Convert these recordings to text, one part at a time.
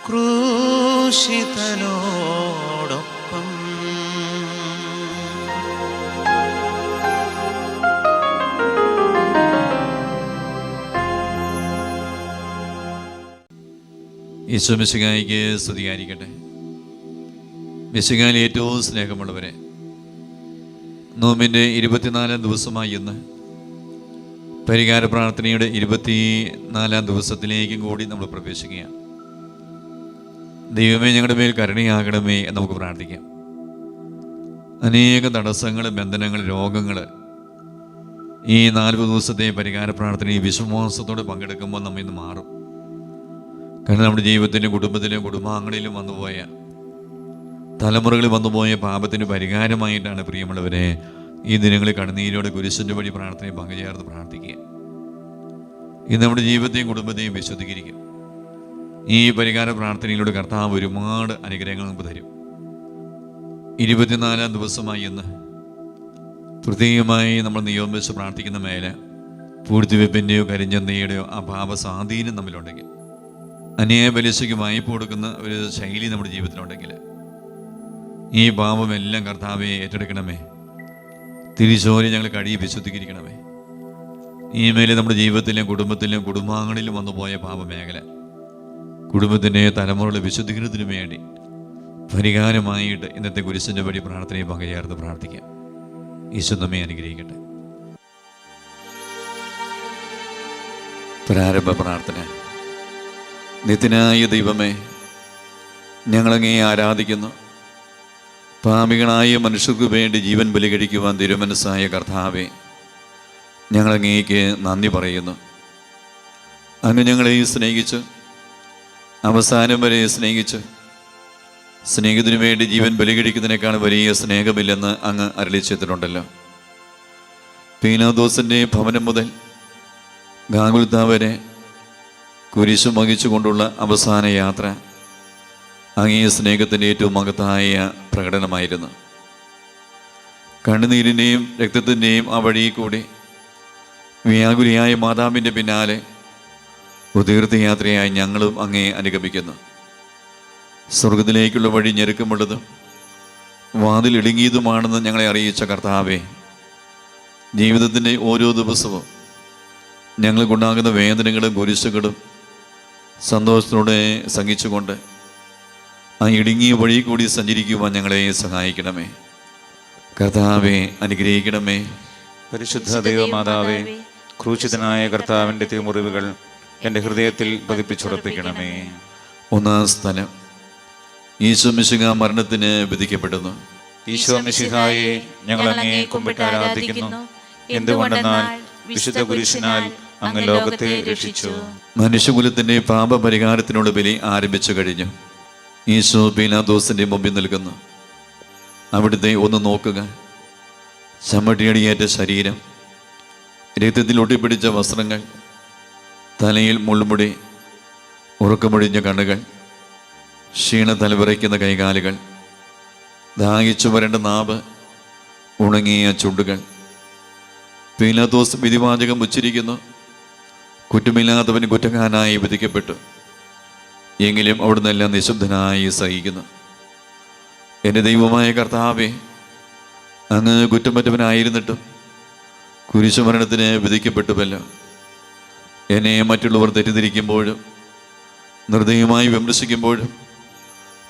ക്രൂശിതനോടൊപ്പം. ഈശോ മിശിഹായിക്ക് സ്തുതിയായിരിക്കട്ടെ. മിശിഹായിൽ ഏറ്റവും സ്നേഹമുള്ളവരെ, നോമ്പിൻ്റെ 24-ാം ദിവസമായി ഇന്ന് പരിഹാര പ്രാർത്ഥനയുടെ 24-ാം ദിവസത്തിലേക്കും കൂടി നമ്മൾ പ്രവേശിക്കുകയാണ്. ദൈവമേ, ഞങ്ങളുടെ മേൽ കരുണയാകണമേ എന്ന് നമുക്ക് പ്രാർത്ഥിക്കാം. അനേക തടസ്സങ്ങൾ, ബന്ധനങ്ങൾ, രോഗങ്ങൾ ഈ 40 ദിവസത്തെ പരിഹാര പ്രാർത്ഥനയിൽ വിശ്വാസത്തോടെ പങ്കെടുക്കുമ്പോൾ നമ്മിൽ നിന്ന് മാറും. കാരണം നമ്മുടെ ജീവിതത്തിലും കുടുംബത്തിലും കുടുംബാംഗങ്ങളിലും വന്നുപോയ, തലമുറകളിൽ വന്നുപോയ പാപത്തിന് പരിഹാരമായിട്ടാണ് പ്രിയമുള്ളവരെ ഈ ദിനങ്ങളിൽ കണ്ണുനീരോടെ കുരിശിൻ്റെ വഴി പ്രാർത്ഥനയിൽ പങ്കുചേർന്ന് പ്രാർത്ഥിക്കുക. ഇത് നമ്മുടെ ജീവിതത്തെയും കുടുംബത്തെയും വിശുദ്ധീകരിക്കും. ഈ പരിഹാര പ്രാർത്ഥനയിലൂടെ കർത്താവ് ഒരുപാട് അനുഗ്രഹങ്ങൾ നമുക്ക് തരും. 24-ാം ദിവസമായി ഇന്ന് പ്രത്യേകമായി നമ്മൾ നിയോഗം വെച്ച് പ്രാർത്ഥിക്കുന്ന മേലെ പൂഴ്ത്തിവെപ്പിൻ്റെയോ കരിഞ്ചന്തയുടെയോ ആ പാപസ്വാധീനം നമ്മിലുണ്ടെങ്കിൽ, അന്യായ പലിശയ്ക്ക് വായ്പ കൊടുക്കുന്ന ഒരു ശൈലി നമ്മുടെ ജീവിതത്തിലുണ്ടെങ്കിൽ, ഈ പാപമെല്ലാം കർത്താവെ ഏറ്റെടുക്കണമേ. തിരിച്ചോരി ഞങ്ങൾ കഴിയും വിശുദ്ധീകരിക്കണമേ. ഈ മേലെ നമ്മുടെ ജീവിതത്തിലും കുടുംബത്തിലും കുടുംബാംഗങ്ങളിലും വന്നുപോയ പാപമേഖല കുടുംബത്തിൻ്റെ തലമുറയുടെ വിശുദ്ധീകരണത്തിനു വേണ്ടി പരിഹാരമായിട്ട് ഇന്നത്തെ കുരിശിൻ്റെ വഴി പ്രാർത്ഥനയിൽ പങ്കുചേർന്ന് പ്രാർത്ഥിക്കാം. ഈശോ നമ്മെ അനുഗ്രഹിക്കട്ടെ. പ്രാരംഭ പ്രാർത്ഥന. നിത്യനായ ദൈവമേ, ഞങ്ങളങ്ങേ ആരാധിക്കുന്നു. പാപികളായ മനുഷ്യർക്ക് വേണ്ടി ജീവൻ ബലി കഴിക്കുവാൻ തിരുമനസ്സായ കർത്താവേ, ഞങ്ങളങ്ങേക്ക് നന്ദി പറയുന്നു. അങ്ങ് ഞങ്ങളെ സ്നേഹിച്ച്, അവസാനം വരെ സ്നേഹിച്ച്, സ്നേഹത്തിനു വേണ്ടി ജീവൻ ബലി കഴിക്കുന്നതിനേക്കാൾ വലിയ സ്നേഹമില്ലെന്ന് അങ്ങ് അരുളിച്ചെയ്തിട്ടുണ്ടല്ലോ. പീലാത്തോസിൻ്റെ ഭവനം മുതൽ ഗാഗുൽത്താ വരെ കുരിശു വഹിച്ചുകൊണ്ടുള്ള അവസാന യാത്ര അങ്ങേ സ്നേഹത്തിൻ്റെ ഏറ്റവും മഹത്തായ പ്രകടനമായിരുന്നു. കണ്ണുനീരിൻ്റെയും രക്തത്തിൻ്റെയും ആ വഴി കൂടി വ്യാകുലിയായ മാതാവിൻ്റെ പിന്നാലെ തീർത്ഥയാത്രയായി ഞങ്ങളും അങ്ങേ അനുഗമിക്കുന്നു. സ്വർഗത്തിലേക്കുള്ള വഴി ഞെരുക്കമുള്ളതും വാതിലിടുങ്ങിയതുമാണെന്ന് ഞങ്ങളെ അറിയിച്ച കർത്താവേ, ജീവിതത്തിൻ്റെ ഓരോ ദിവസവും ഞങ്ങൾക്കുണ്ടാകുന്ന വേദനകളും കുരിശുകളും സന്തോഷത്തോടെ സഹിച്ചുകൊണ്ട് ആ ഇടുങ്ങിയ വഴി കൂടി സഞ്ചരിക്കുവാൻ ഞങ്ങളെ സഹായിക്കണമേ. കർത്താവെ അനുഗ്രഹിക്കണമേ. പരിശുദ്ധ ദൈവമാതാവേ, ക്രൂശിതനായ കർത്താവിൻ്റെ തിരുമുറിവുകൾ എൻ്റെ ഹൃദയത്തിൽ പതിപ്പിച്ചുറപ്പിക്കണമേ. 1-ാം സ്ഥലം. ഈശോ മിശിഹാ മരണത്തിന് വിധിക്കപ്പെടുന്നു. ഈശോ മിശിഹായെ ഞങ്ങൾ അങ്ങേ കുമ്പിട്ട് ആരാധിക്കുന്നു. എന്തുകൊണ്ടെന്നാൽ വിശുദ്ധ കുരിശിനാൽ അങ്ങ് ലോകത്തെ രക്ഷിച്ചു. മനുഷ്യകുലത്തിൻ്റെ പാപപരിഹാരത്തിനുള്ള ബലി ആരംഭിച്ചു കഴിഞ്ഞു. ഈശോ പീലാത്തോസിൻ്റെ മുമ്പിൽ നിൽക്കുന്നു. അവിടുത്തെ ഒന്ന് നോക്കുക. ചമ്മട്ടിയടിയേറ്റ ശരീരം, രക്തത്തിൽ ഒട്ടിപ്പിടിച്ച വസ്ത്രങ്ങൾ, തലയിൽ മുൾമുടി, ഉറക്കമൊഴിഞ്ഞ കണ്ണുകൾ, ക്ഷീണ തലവിറയ്ക്കുന്ന കൈകാലുകൾ, ദാഹിച്ചു വരേണ്ട നാവ്, ഉണങ്ങിയ ചുണ്ടുകൾ. പീലാത്തോസ് വിധിവാചകം ഉച്ചരിക്കുന്നു. കുറ്റമില്ലാത്തവൻ കുറ്റക്കാരനായി വിധിക്കപ്പെട്ടു. എങ്കിലും അവിടുന്ന് എല്ലാം നിശബ്ദനായി സഹിക്കുന്നു. എൻ്റെ ദൈവമായ കർത്താവേ, അങ്ങ് കുറ്റമറ്റവനായിരുന്നിട്ടും കുരിശുമരണത്തിന് വിധിക്കപ്പെട്ടുവല്ലോ. എന്നെ മറ്റുള്ളവർ തെറ്റിദ്ധരിക്കുമ്പോഴും നിർദ്ദയമായി വിമർശിക്കുമ്പോഴും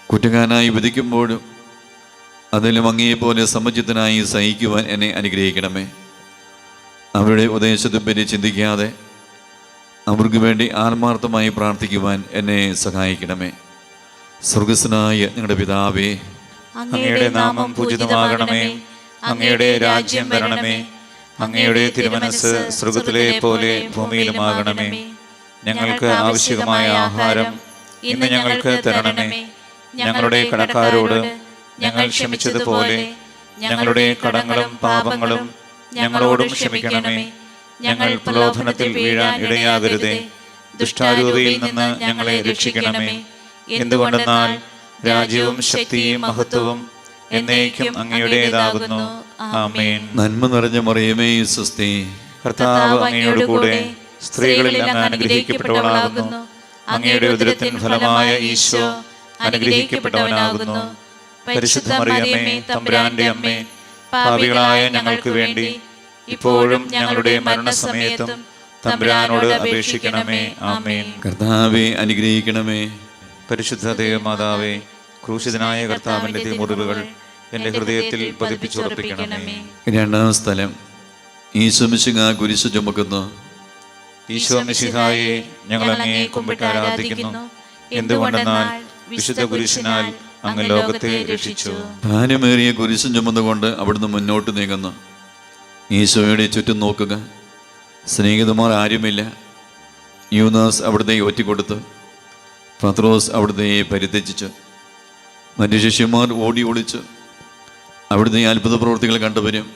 കുറ്റക്കാരനായി വിധിക്കുമ്പോഴും അതെല്ലാം അങ്ങേപോലെ സമചിത്തനായി സഹിക്കുവാൻ എന്നെ അനുഗ്രഹിക്കണമേ. അവരുടെ ഉപദേശത്തെപ്പറ്റി ചിന്തിക്കാതെ അവർക്ക് വേണ്ടി ആത്മാർത്ഥമായി പ്രാർത്ഥിക്കുവാൻ എന്നെ സഹായിക്കണമേ. സ്വർഗസ്വനായ ഞങ്ങളുടെ പിതാവേ, അങ്ങയുടെ നാമം പൂജിതമാകണമേ. അങ്ങയുടെ രാജ്യം വരണമേ. അങ്ങയുടെ തിരുമനസ്സ് സ്വർഗത്തിലെ പോലെ ഭൂമിയിലുമാകണമേ. ഞങ്ങൾക്ക് ആവശ്യമായ ആഹാരം ഇന്ന് ഞങ്ങൾക്ക് തരണമേ. ഞങ്ങളുടെ കടക്കാരോട് ഞങ്ങൾ ക്ഷമിച്ചതുപോലെ ഞങ്ങളുടെ കടങ്ങളും പാപങ്ങളും ഞങ്ങളോടും ക്ഷമിക്കണമേ. ഞങ്ങൾ പ്രലോഭനത്തിൽ വീഴാൻ ഇടയാകരുതേ. ദുഷ്ടാരൂപിയിൽ നിന്ന് ഞങ്ങളെ രക്ഷിക്കണമേ. എന്തുകൊണ്ടെന്നാൽ രാജ്യവും ശക്തിയും മഹത്വവും എന്നേക്കും അങ്ങയുടേതാകുന്നു. ആമേൻ. നന്മ നിറഞ്ഞ മറിയമേ സ്വസ്തി, കർത്താവ് അങ്ങയോട് കൂടെ സ്ത്രീകളിൽ അങ്ങ് അനുഗ്രഹിക്കപ്പെട്ടവളാകുന്നു. അങ്ങയുടെ ഉദരത്തിൻ ഫലമായ ഈശോ അനുഗ്രഹിക്കപ്പെട്ടവനാകുന്നു. പരിശുദ്ധ മറിയമേ, തമ്പുരാന്റെ അമ്മേ, പാപികളായ ഞങ്ങൾക്ക് വേണ്ടി ഇപ്പോഴും ഞങ്ങളുടെ മരണസമയത്തും തമ്പുരാനോട് അപേക്ഷിക്കണമേ. ആമേൻ. കർത്താവെ അനുഗ്രഹിക്കണമേ. പരിശുദ്ധ ദേവമാതാവേ, ക്രൂശിതനായ കർത്താവിന്റെ തിരുമുറിവുകൾ എൻ്റെ ഹൃദയത്തിൽ പതിപ്പിച്ചുറപ്പിക്കണമേ. രണ്ടാം സ്ഥലം, ഈശോ മിശിഹാ കുരിശ് ചുമക്കുന്നു. ഈശോ മിശിഹായെ, ഞങ്ങൾ അങ്ങയെ കുമ്പിട്ട് ആരാധിക്കുന്നു. എന്തുകൊണ്ടെന്നാൽ വിശുദ്ധ കുരിശിനാൽ അങ്ങ് ലോകത്തെ രക്ഷിച്ചു. ഭാരമേറിയ കുരിശും ചുമന്നുകൊണ്ട് അവിടുന്ന് മുന്നോട്ട് നീങ്ങുന്നു. ഈശോയുടെ ചുറ്റും നോക്കുക. സ്നേഹിതന്മാർ ആരുമില്ല. യൂദാസ് അവിടുത്തെ ഒറ്റിക്കൊടുത്ത്, പത്രോസ് അവിടുത്തെ പരിത്യജിച്ച്, മറ്റു ശിഷ്യന്മാർ ഓടി ഒളിച്ച് അവിടുത്തെ അത്ഭുത പ്രവൃത്തികൾ കണ്ടുവരും.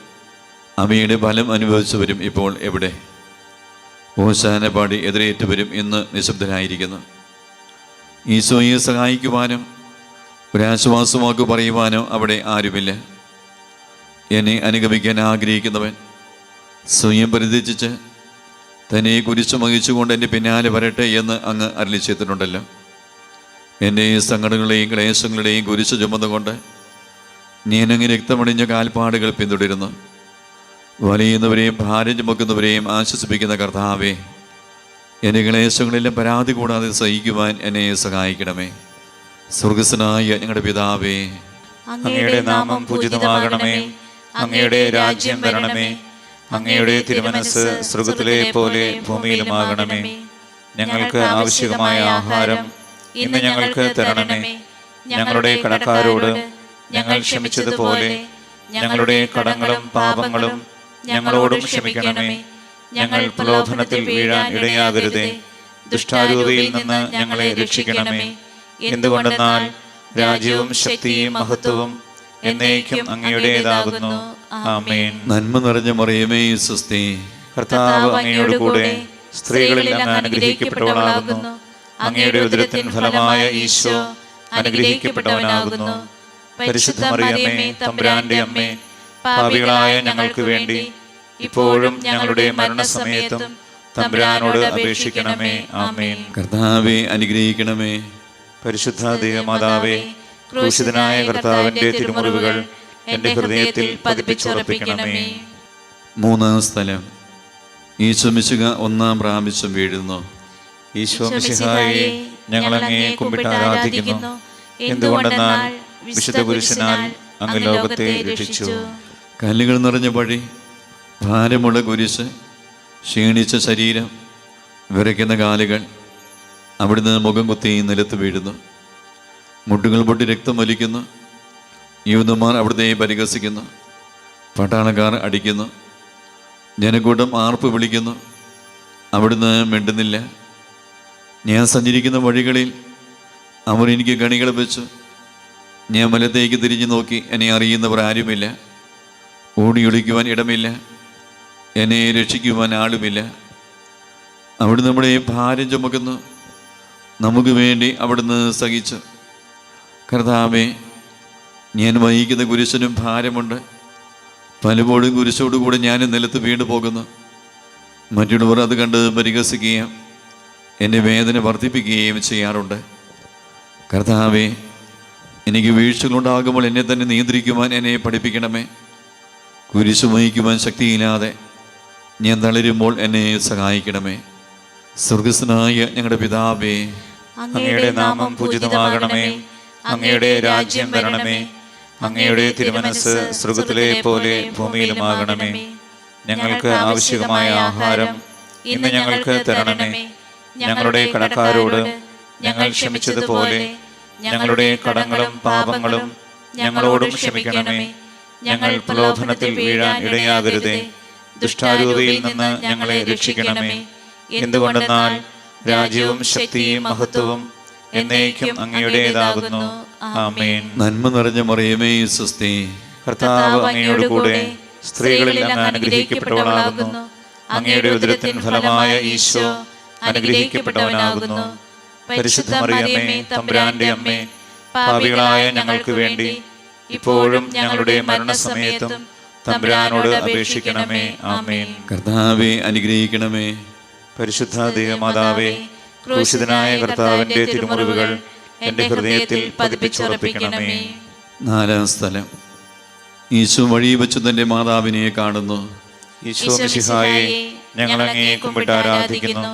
അവയുടെ ഫലം അനുഭവിച്ചവരും ഇപ്പോൾ എവിടെ? ഓശാന പാടി എതിരേറ്റവരും ഇന്ന് നിശബ്ദരായിരിക്കുന്നു. ഈശോയെ സഹായിക്കുവാനോ ഒരാശ്വാസവാക്ക് പറയുവാനോ അവിടെ ആരുമില്ല. എന്നെ അനുഗമിക്കാൻ ആഗ്രഹിക്കുന്നവൻ സ്വയം പരിത്യജിച്ച് തന്നെ കുരിശ് വഹിച്ചുകൊണ്ട് എൻ്റെ പിന്നാലെ വരട്ടെ എന്ന് അങ്ങ് അരുളി ചെയ്തിട്ടുണ്ടല്ലോ. എൻ്റെ സങ്കടങ്ങളുടെയും ക്ലേശങ്ങളുടെയും കുരിശ് ചുമന്നുകൊണ്ട് ഞാനങ്ങ് രക്തമണിഞ്ഞ കാൽപ്പാടുകൾ പിന്തുടരുന്നു. വലയുന്നവരെയും ഭാരം ചുമക്കുന്നവരെയും ആശ്വസിപ്പിക്കുന്ന കർത്താവേ, എൻ്റെ ക്ലേശങ്ങളെല്ലാം പരാതി കൂടാതെ സഹിക്കുവാൻ എന്നെ സഹായിക്കണമേ. സ്വർഗസ്വനായ ഞങ്ങളുടെ പിതാവേ, അങ്ങയുടെ നാമം പൂജിതമാകണമേ. അങ്ങയുടെ രാജ്യം വരണമേ. അങ്ങയുടെ തിരുമനസ് സ്വർഗത്തിലെ പോലെ ഭൂമിയിലുമാകണമേ. ഞങ്ങൾക്ക് ആവശ്യമായ ആഹാരം ഇന്ന് ഞങ്ങൾക്ക് തരണമേ. ഞങ്ങളുടെ കടക്കാരോട് ഞങ്ങൾ ക്ഷമിച്ചതുപോലെ ഞങ്ങളുടെ കടങ്ങളും പാപങ്ങളും ഞങ്ങളോടും ക്ഷമിക്കണമേ. ഞങ്ങൾ പ്രലോഭനത്തിൽ വീഴാൻ ഇടയാകരുതേ. ദുഷ്ടാരൂപിയിൽ നിന്ന് ഞങ്ങളെ രക്ഷിക്കണമേ. എന്തുകൊണ്ടെന്നാൽ രാജ്യവും ശക്തിയും മഹത്വവും എന്നേക്കും അങ്ങയുടേതാകുന്നു. ആമേൻ. നന്മ നിറഞ്ഞ മറിയമേ, സ്വസ്തി. കർത്താവ് അങ്ങയോട് കൂടെ സ്ത്രീകളിൽ അങ്ങ് അനുഗ്രഹിക്കപ്പെട്ടവളാകുന്നു. അങ്ങയുടെ ഉദരത്തിൻ ഫലമായ ഈശോ അനുഗ്രഹിക്കപ്പെട്ടവനാകുന്നു. പരിശുദ്ധ മറിയമേ, തമ്പുരാന്റെ അമ്മേ, പാപികളായ ഞങ്ങൾക്ക് വേണ്ടി ഇപ്പോഴും ഞങ്ങളുടെ മരണസമയത്തും തമ്പുരാനോട് അപേക്ഷിക്കണമേ. ആമേൻ. കർത്താവെ അനുഗ്രഹിക്കണമേ. പരിശുദ്ധ ദേവമാതാവേ, ക്രൂശിതനായ കർത്താവിന്റെ തിരുമുറിവുകൾ എൻ്റെ ഹൃദയത്തിൽ പതിപ്പിച്ചുറപ്പിക്കണമേ. മൂന്നാം സ്ഥലം, ഈശോ മിശിഹാ ഒന്നാം പ്രാവശ്യം വീഴുന്നു. ഈശോ മിശിഹായെ, ഞങ്ങൾ അങ്ങയെ കുമ്പിട്ട് ആരാധിക്കുന്നു. എന്തുകൊണ്ടെന്നാൽ വിശുദ്ധ കുരിശിനാൽ അങ്ങ് ലോകത്തെ രക്ഷിച്ചു. കല്ലുകൾ നിറഞ്ഞ വഴി, ഭാരമുള്ള കുരിശ്, ക്ഷീണിച്ച ശരീരം, വിറയ്ക്കുന്ന കാലുകൾ, അവിടുന്ന് മുഖം കുത്തി നിലത്ത് വീഴുന്നു. മുട്ടുകൾ പൊട്ടി രക്തം വലിക്കുന്നു. യൂദന്മാർ അവിടുത്തെ പരിഹസിക്കുന്നു. പട്ടാളക്കാർ അടിക്കുന്നു. ജനക്കൂട്ടം ആർപ്പ് വിളിക്കുന്നു. അവിടുന്ന് മിണ്ടുന്നില്ല. ഞാൻ സഞ്ചരിക്കുന്ന വഴികളിൽ അവർ എനിക്ക് കണികൾ വെച്ചു. ഞാൻ വലത്തേക്ക് തിരിഞ്ഞു നോക്കി. എന്നെ അറിയുന്നവർ ആരുമില്ല. ഓടിയൊളിക്കുവാൻ ഇടമില്ല. എന്നെ രക്ഷിക്കുവാൻ ആളുമില്ല. അവിടുന്ന് നമ്മുടെ ഭാരം ചുമക്കുന്നു. നമുക്ക് വേണ്ടി അവിടുന്ന് സഹിച്ചു. കർത്താവേ, ഞാൻ വഹിക്കുന്ന കുരിശിനും ഭാരമുണ്ട്. പലപ്പോഴും കുരിശോടുകൂടെ ഞാൻ നിലത്ത് വീണു പോകുന്നു. മറ്റുള്ളവർ അത് കണ്ട് പരിഹസിക്കുകയും എൻ്റെ വേദന വർദ്ധിപ്പിക്കുകയും ചെയ്യാറുണ്ട്. കർത്താവേ, എനിക്ക് വീഴ്ചകളുണ്ടാകുമ്പോൾ എന്നെ തന്നെ നിയന്ത്രിക്കുവാൻ എന്നെ പഠിപ്പിക്കണമേ. കുരിശ് വഹിക്കുവാൻ ശക്തിയില്ലാതെ ഞാൻ തളരുമ്പോൾ എന്നെ സഹായിക്കണമേ. സ്വർഗസ്വനായ ഞങ്ങളുടെ പിതാവേ, അങ്ങയുടെ നാമം പൂജിതമാകണമേ. അങ്ങയുടെ രാജ്യം വരണമേ. അങ്ങയുടെ തിരുമനസ് സ്വർഗത്തിലെ പോലെ ഭൂമിയിലുമാകണമേ. ഞങ്ങൾക്ക് ആവശ്യമായ ആഹാരം ഇന്ന് ഞങ്ങൾക്ക് തരണമേ. ഞങ്ങളുടെ കടക്കാരോട് ഞങ്ങൾ ക്ഷമിച്ചതുപോലെ ഞങ്ങളുടെ കടങ്ങളും പാപങ്ങളും ഞങ്ങളോടും ക്ഷമിക്കണമേ. ഞങ്ങൾ പ്രലോഭനത്തിൽ വീഴാൻ ഇടയാകരുതേ. ദുഷ്ടാരൂപിയിൽ നിന്ന് ഞങ്ങളെ രക്ഷിക്കണമേ. എന്തുകൊണ്ടെന്നാൽ രാജ്യവും ശക്തിയും മഹത്വവും എന്നേക്കും അങ്ങയുടേതാകുന്നു. ആമേൻ. നന്മ നിറഞ്ഞ മറിയമേ, സ്വസ്തി. കർത്താവ് അങ്ങയോട് കൂടെ സ്ത്രീകളിൽ അങ്ങ് അനുഗ്രഹിക്കപ്പെട്ടവളാകുന്നു. അങ്ങയുടെ ഉദരത്തിൻ ഫലമായ ഈശോ അനുഗ്രഹിക്കപ്പെട്ടവനാകുന്നു. പരിശുദ്ധ മറിയമേ, തമ്പുരാന്റെ അമ്മേ, പാപികളായ ഞങ്ങൾക്ക് വേണ്ടി ഇപ്പോഴും ഞങ്ങളുടെ മരണസമയത്തും തമ്പുരാനോട് അപേക്ഷിക്കണമേ. ആമേൻ. കർത്താവെ അനുഗ്രഹിക്കണമേ. പരിശുദ്ധ ദേവമാതാവേ, ക്രൂശിതനായ കർത്താവിന്റെ തിരുമുറിവുകൾ എൻ്റെ ഹൃദയത്തിൽ പതിപ്പിച്ചുറപ്പിക്കണമേ. നാലാം സ്ഥലം. ഈശോ വഴി വെച്ച് തൻ്റെ മാതാവിനെ കാണുന്നു. ഈശോ മിശിഹായെ, ഞങ്ങൾ അങ്ങയെ കുമ്പിട്ട് ആരാധിക്കുന്നു.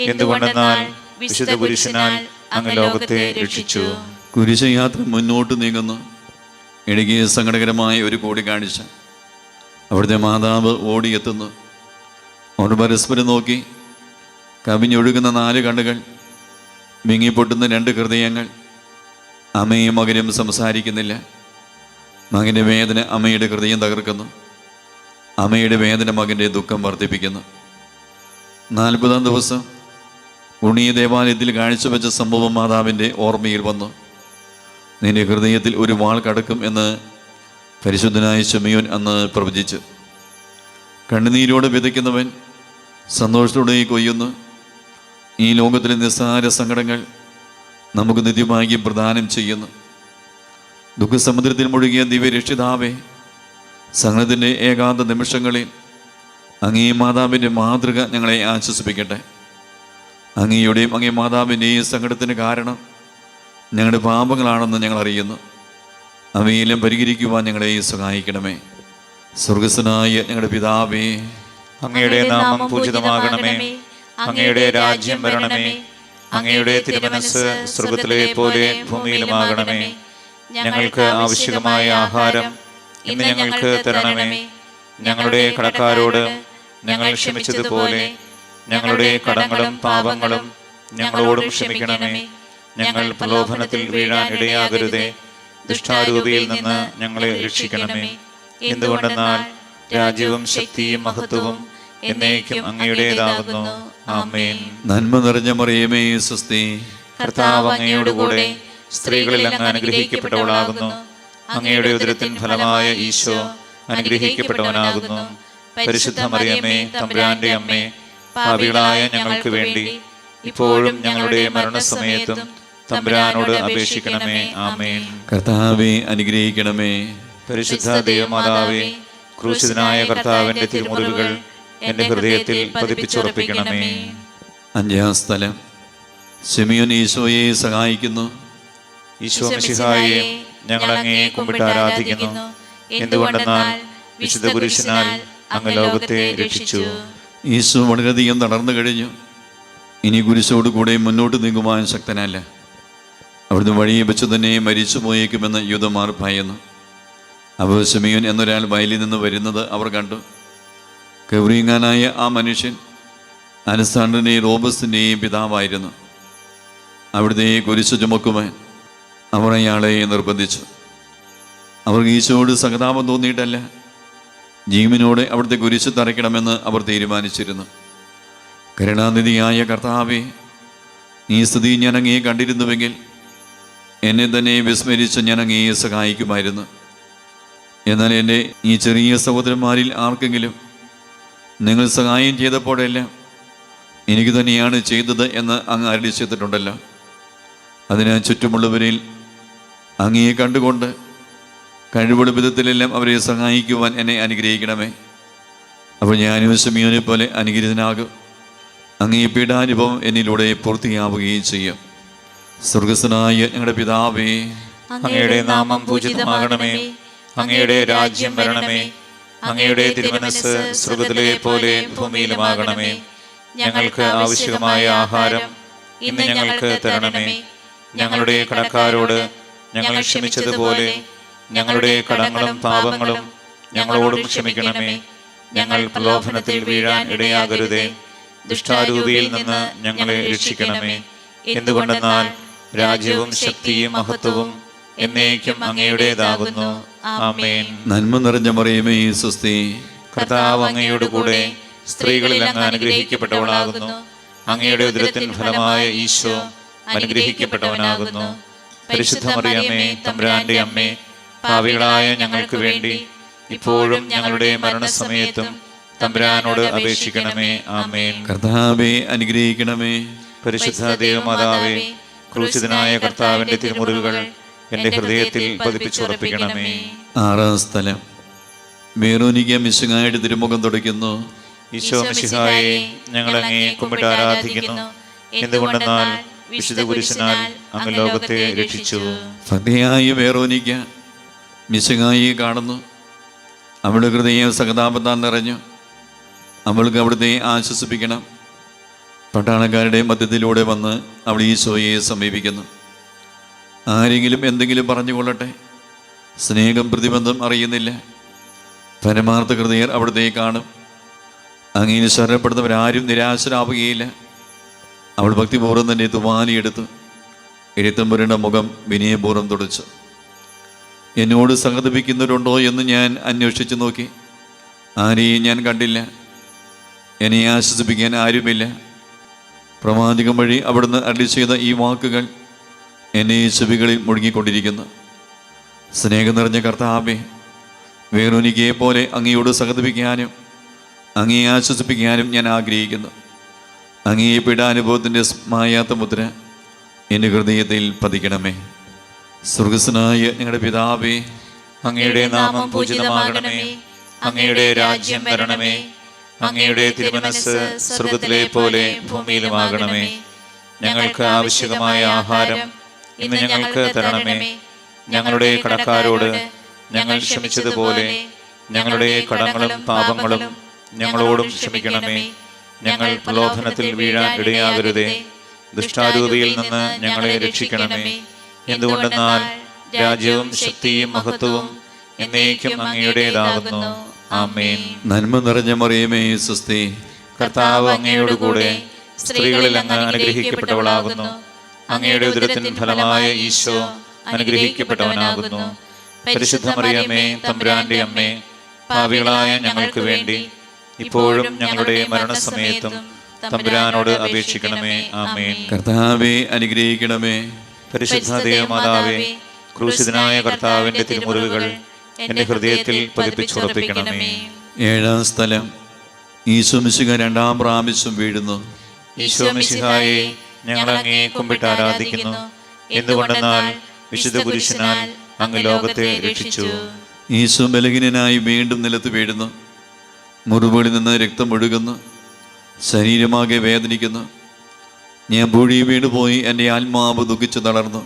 എന്തുകൊണ്ടെന്നാൽ വിശുദ്ധ പുരുഷനാൽ അങ്ങ് ലോകത്തെ രക്ഷിച്ചു. കുരിശയാത്ര മുന്നോട്ട് നീങ്ങുന്നു. ഇടുങ്ങിയ സങ്കടകരമായ ഒരു കൂടിക്കാഴ്ച. അവിടുത്തെ മാതാവ് ഓടിയെത്തുന്നു. അവർ പരസ്പരം നോക്കി. കവിഞ്ഞൊഴുകുന്ന 4 കണ്ണുകൾ, വിങ്ങിപ്പൊട്ടുന്ന 2 ഹൃദയങ്ങൾ. അമ്മയും മകനും സംസാരിക്കുന്നില്ല. മകൻ്റെ വേദന അമ്മയുടെ ഹൃദയം തകർക്കുന്നു. അമ്മയുടെ വേദന മകൻ്റെ ദുഃഖം വർദ്ധിപ്പിക്കുന്നു. 40-ാം ദിവസം ഉണ്ണിയ ദേവാലയത്തിൽ കാഴ്ചവെച്ച സംഭവം മാതാവിൻ്റെ ഓർമ്മയിൽ വന്നു. നിന്റെ ഹൃദയത്തിൽ ഒരു വാൾ കടക്കും എന്ന് പരിശുദ്ധനായ ശിമയോൻ അന്ന് പ്രവചിച്ചു. കണ്ണുനീരോടെ വിതയ്ക്കുന്നവൻ സന്തോഷത്തോടെ കൊയ്യുന്നു. ഈ ലോകത്തിലെ നിസ്സാര സങ്കടങ്ങൾ നമുക്ക് നിത്യഭാഗ്യം പ്രദാനം ചെയ്യുന്നു. ദുഃഖസമുദ്രത്തിൽ മുഴുകിയ ദിവ്യരക്ഷിതാവേ, സങ്കടത്തിൻ്റെ ഏകാന്ത നിമിഷങ്ങളിൽ അങ്ങേ മാതാവിൻ്റെ മാതൃക ഞങ്ങളെ ആശ്വസിപ്പിക്കട്ടെ. അങ്ങയുടെയും അങ്ങേ മാതാവിൻ്റെയും സങ്കടത്തിന് കാരണം ഞങ്ങളുടെ പാപങ്ങളാണെന്ന് ഞങ്ങൾ അറിയുന്നു. അവയെല്ലാം പരിഹരിക്കുവാൻ ഞങ്ങളെ സഹായിക്കണമേ. സ്വർഗസ്ഥനായ ഞങ്ങളുടെ പിതാവേ, അങ്ങയുടെ നാമം പൂജിതമാകണമേ. അങ്ങയുടെ രാജ്യം വരണമേ. അങ്ങയുടെ തിരുമനസ്സ് സ്വർഗ്ഗത്തിലെ പോലെ ഭൂമിയിലുമാകണമേ. ഞങ്ങൾക്ക് ആവശ്യമായ ആഹാരം ഇന്ന് ഞങ്ങൾക്ക് തരണമേ. ഞങ്ങളുടെ കടക്കാരോട് ഞങ്ങൾ ക്ഷമിച്ചതുപോലെ ഞങ്ങളുടെ കടങ്ങളും പാപങ്ങളും ഞങ്ങളോടും ക്ഷമിക്കണമേ. ഞങ്ങൾ പ്രലോഭനത്തിൽ വീഴാൻ ഇടയാകരുതേ. ദുഷ്ടാരൂപിയിൽ നിന്ന് ഞങ്ങളെ രക്ഷിക്കണമേ. എന്തുകൊണ്ടെന്നാൽ രാജ്യവും ശക്തിയും മഹത്വവും എന്നേക്കും അങ്ങയുടേതാകുന്നു. ആമേൻ. നന്മ നിറഞ്ഞ മറിയമേ, സ്വസ്തി. കർത്താവ് അങ്ങയോടുകൂടെ സ്ത്രീകളിൽ അങ്ങ് അനുഗ്രഹിക്കപ്പെട്ടവളാകുന്നു. അങ്ങയുടെ ഉദരത്തിൻ ഫലമായ ഈശോ അനുഗ്രഹിക്കപ്പെട്ടവനാകുന്നു. പരിശുദ്ധ മറിയമേ, തമ്പുരാന്റെ അമ്മേ, പാപികളായ ഞങ്ങൾക്ക് വേണ്ടി ഇപ്പോഴും ഞങ്ങളുടെ മരണസമയത്തും തമ്പുരാനോട് അപേക്ഷിക്കണമേ. ആമേൻ. കർത്താവെ അനുഗ്രഹിക്കണമേ. പരിശുദ്ധ ദൈവമാതാവേ, ക്രൂശിതനായ കർത്താവിന്റെ തിരുമുറിവുകൾ എൻ്റെ ഹൃദയത്തിൽ പതിപ്പിച്ചുറപ്പിക്കണമേ. 5-ാം സ്ഥലം. ശിമയോൻ ഈശോയെ സഹായിക്കുന്നു. ഈശോ മിശിഹായെ, ഞങ്ങൾ അങ്ങയെ കുമ്പിട്ട് ആരാധിക്കുന്നു. എന്തുകൊണ്ടെന്നാൽ വിശുദ്ധ പുരുഷനാൽ അങ്ങ് ലോകത്തെ രക്ഷിച്ചു. ഈശോ വളരെയധികം തളർന്നു കഴിഞ്ഞു. ഇനി കുരിശോട് കൂടെ മുന്നോട്ട് നീങ്ങുവാൻ ശക്തനല്ല. അവിടുന്ന് വഴിയെ വെച്ച് തന്നെ മരിച്ചു പോയേക്കുമെന്ന് യൂദന്മാർ ഭയന്നു. അപ്പോൾ ശിമയോൻ എന്നൊരാൾ വയലിൽ നിന്ന് വരുന്നത് അവർ കണ്ടു. കൗരീങ്ങാനായ ആ മനുഷ്യൻ അലക്സാണ്ടറിൻ്റെയും റോബസ്റ്റിൻ്റെയും പിതാവായിരുന്നു. അവിടുത്തെ കുരിശു ചുമക്കുവാൻ അവർ അയാളെ നിർബന്ധിച്ചു. അവർക്ക് ഈശോയോട് സഹതാപം തോന്നിയിട്ടല്ല, ജീവനോടെ അവിടുത്തെ കുരിശ് തറയ്ക്കണമെന്ന് അവർ തീരുമാനിച്ചിരുന്നു. കരുണാനിധിയായ കർത്താവേ, ഈ സ്ഥിതി ഞാൻ അങ്ങയെ കണ്ടിരുന്നുവെങ്കിൽ എന്നെ തന്നെ വിസ്മരിച്ച് ഞാൻ അങ്ങയെ സഹായിക്കുമായിരുന്നു. എന്നാൽ എൻ്റെ ഈ ചെറിയ സഹോദരന്മാരിൽ ആർക്കെങ്കിലും നിങ്ങൾ സഹായം ചെയ്തപ്പോഴെല്ലാം എനിക്ക് തന്നെയാണ് ചെയ്തത് എന്ന് അങ്ങ് അരുളി ചെയ്തിട്ടുണ്ടല്ലോ. അതിനാൽ ചുറ്റുമുള്ളവരിൽ അങ്ങയെ കണ്ടുകൊണ്ട് കഴിവുള്ള വിധത്തിലെല്ലാം അവരെ സഹായിക്കുവാൻ എന്നെ അനുഗ്രഹിക്കണമേ. അപ്പോൾ ഞാനും ശിമയോനെ പോലെ അനുഗ്രഹീതനാകും. അങ്ങേ പീഡാനുഭവം എന്നിലൂടെ പൂർത്തിയാവുകയും ചെയ്യും. സ്വർഗസ്ഥനായ ഞങ്ങളുടെ പിതാവേ, അങ്ങയുടെ നാമം പൂജിതമാകണമേ. അങ്ങയുടെ രാജ്യം വരണമേ. അങ്ങയുടെ തിരുമനസ്സ് സ്വർഗ്ഗത്തിലെ പോലെ ഭൂമിയിലുമാകണമേ. ഞങ്ങൾക്ക് ആവശ്യമായ ആഹാരം ഇന്ന് ഞങ്ങൾക്ക് തരണമേ. ഞങ്ങളുടെ കടക്കാരോട് ഞങ്ങൾ ക്ഷമിച്ചതുപോലെ ഞങ്ങളുടെ കടങ്ങളും പാപങ്ങളും ഞങ്ങളോടും ക്ഷമിക്കണമേ. ഞങ്ങൾ പ്രലോഭനത്തിൽ വീഴാൻ ഇടയാകരുതേ. ദുഷ്ടാരൂപിയിൽ നിന്ന് ഞങ്ങളെ രക്ഷിക്കണമേ. എന്തുകൊണ്ടെന്നാൽ രാജ്യവും ശക്തിയും മഹത്വവും എന്നേക്കും അങ്ങയുടേതാകുന്നു. ആമേൻ. നന്മ നിറഞ്ഞ മറിയമേ, സ്വസ്തി. കർത്താവ് അങ്ങയോടുകൂടെ സ്ത്രീകളിൽ അങ്ങ് അനുഗ്രഹിക്കപ്പെട്ടവളാകുന്നു. അങ്ങയുടെ ഉദരത്തിൻ ഫലമായ ഈശോ അനുഗ്രഹിക്കപ്പെട്ടവനാകുന്നു. പരിശുദ്ധ മറിയമേ, തമ്പുരാന്റെ അമ്മേ, പാപികളായ ഞങ്ങൾക്ക് വേണ്ടി ഇപ്പോഴും ഞങ്ങളുടെ മരണസമയത്തും തമ്പുരാനോട് അപേക്ഷിക്കണമേ. ആമേൻ. കർത്താവെ അനുഗ്രഹിക്കണമേ. പരിശുദ്ധ ദൈവമാതാവേ, ക്രൂശിതനായ കർത്താവിന്റെ തിരുമുറിവുകൾ എൻ്റെ ഹൃദയത്തിൽ പതിപ്പിച്ചുറപ്പിക്കണമേ. 6-ാം സ്ഥലം. വേറോനിക്ക മിശിഹായുടെ തിരുമുഖം തുടയ്ക്കുന്നു. ഈശോ മിശിഹായെ, ഞങ്ങൾ അങ്ങയെ കുമ്പിട്ട് ആരാധിക്കുന്നു. എന്തുകൊണ്ടെന്നാൽ വിശുദ്ധ കുരിശിനാൽ അങ്ങ് ലോകത്തെ രക്ഷിച്ചു. ഭക്തിയായി വേറോനിക്ക മിശിഹായെ കാണുന്നു. അവളുടെ ഹൃദയം സഹതാപത്താൽ നിറഞ്ഞു. അവൾക്ക് അവിടുത്തെ ആശ്വസിപ്പിക്കണം. പട്ടാളക്കാരുടെ മധ്യത്തിലൂടെ വന്ന് അവൾ ഈശോയെ സമീപിക്കുന്നു. ആരെങ്കിലും എന്തെങ്കിലും പറഞ്ഞുകൊള്ളട്ടെ, സ്നേഹം പ്രതിബന്ധം അറിയുന്നില്ല. പരമാർത്ഥ ഹൃദയർ അവിടുത്തെ കാണും. അങ്ങനെ ശരണപ്പെടുന്നവരാരും നിരാശരാവുകയില്ല. അവൾ ഭക്തിപൂർവ്വം തന്നെ തുവാലിയെടുത്തു എഴുത്തമ്പുരയുടെ മുഖം വിനയപൂർവ്വം തുടച്ചു. എന്നോട് സഹതപിക്കുന്നവരുണ്ടോ എന്ന് ഞാൻ അന്വേഷിച്ചു നോക്കി. ആരെയും ഞാൻ കണ്ടില്ല. എന്നെ ആശ്വസിപ്പിക്കാൻ ആരുമില്ല. പ്രവാചകം വഴി അവിടുന്ന് അരുളി ചെയ്ത ഈ വാക്കുകൾ എന്നെ ചെവികളിൽ മുഴുകിക്കൊണ്ടിരിക്കുന്നു. സ്നേഹം നിറഞ്ഞ കർത്താവേ, വേറൊനിക്കയെ പോലെ അങ്ങയോട് സഹതപിക്കാനും അങ്ങയെ ആശ്വസിപ്പിക്കാനും ഞാൻ ആഗ്രഹിക്കുന്നു. അങ്ങയെ പീഡാനുഭവത്തിൻ്റെ മായാത്ത മുദ്ര എൻ്റെ ഹൃദയത്തിൽ പതിക്കണമേ. സ്വർഗസ്വനായ ഞങ്ങളുടെ പിതാവേ, അങ്ങയുടെ നാമം പൂജിതമാകണമേ. അങ്ങയുടെ രാജ്യം വരണമേ. അങ്ങയുടെ തിരുമനസ്സ് സ്വർഗത്തിലെ പോലെ ഭൂമിയിലുമാകണമേ. ഞങ്ങൾക്ക് ആവശ്യമായ ആഹാരം ഇന്ന് ഞങ്ങൾക്ക് തരണമേ. ഞങ്ങളുടെ കടക്കാരോട് ഞങ്ങൾ ക്ഷമിച്ചതുപോലെ ഞങ്ങളുടെ കടങ്ങളും പാപങ്ങളും ഞങ്ങളോടും ക്ഷമിക്കണമേ. ഞങ്ങൾ പ്രലോഭനത്തിൽ വീഴാൻ ഇടയാകരുതേ. ദുഷ്ടാരൂപിയിൽ നിന്ന് ഞങ്ങളെ രക്ഷിക്കണമേ. എന്തുകൊണ്ടെന്നാൽ രാജ്യവും ശക്തിയും മഹത്വവും എന്നേക്കും അങ്ങയുടേതാകുന്നു. ആമേൻ. നന്മ നിറഞ്ഞ മറിയമേ സ്വസ്തി, കർത്താവ് അങ്ങയോടുകൂടെ സ്ത്രീകളിൽ അങ്ങ് അനുഗ്രഹിക്കപ്പെട്ടവളാകുന്നു. അങ്ങയുടെ ഉദരത്തിൻ ഫലമായ ഈശോ അനുഗ്രഹിക്കപ്പെട്ടവനാകുന്നു. പരിശുദ്ധ മറിയമേ, തമ്പുരാന്റെ അമ്മേ, പാപികളായ ഞങ്ങൾക്ക് വേണ്ടി ഇപ്പോഴും ഞങ്ങളുടെ മരണസമയത്തും തമ്പുരാനോട് അപേക്ഷിക്കണമേ. ആമേൻ. കർത്താവേ അനുഗ്രഹിക്കണമേ. പരിശുദ്ധ ദേവമാതാവേ, ക്രൂശിതനായ കർത്താവിന്റെ തിരുമുറിവുകൾ എന്റെ ഹൃദയത്തിൽ പതിപ്പിച്ചുറപ്പിക്കണമേ. ഏഴാം സ്ഥലം, ഈശോ മിശിഹ രണ്ടാം പ്രാവശ്യം വീഴുന്നു. ഈശോ മിശിഹായെ, ഞങ്ങൾ അങ്ങയെ കുമ്പിട്ട് ആരാധിക്കുന്നു. എന്തുകൊണ്ടെന്നാൽ വിശുദ്ധ കുരിശിനാൽ അങ്ങ് ലോകത്തെ രക്ഷിച്ചു. ഈശോ ബലഹീനനായി വീണ്ടും നിലത്ത് വീഴുന്നു. മുറിവുകളിൽ നിന്ന് രക്തം ഒഴുകുന്നു. ശരീരമാകെ വേദനിക്കുന്നു. ഞാൻ പൂഴി വീണുപോയി. എൻ്റെ ആത്മാവ് ദുഃഖിച്ചു തളർന്നു.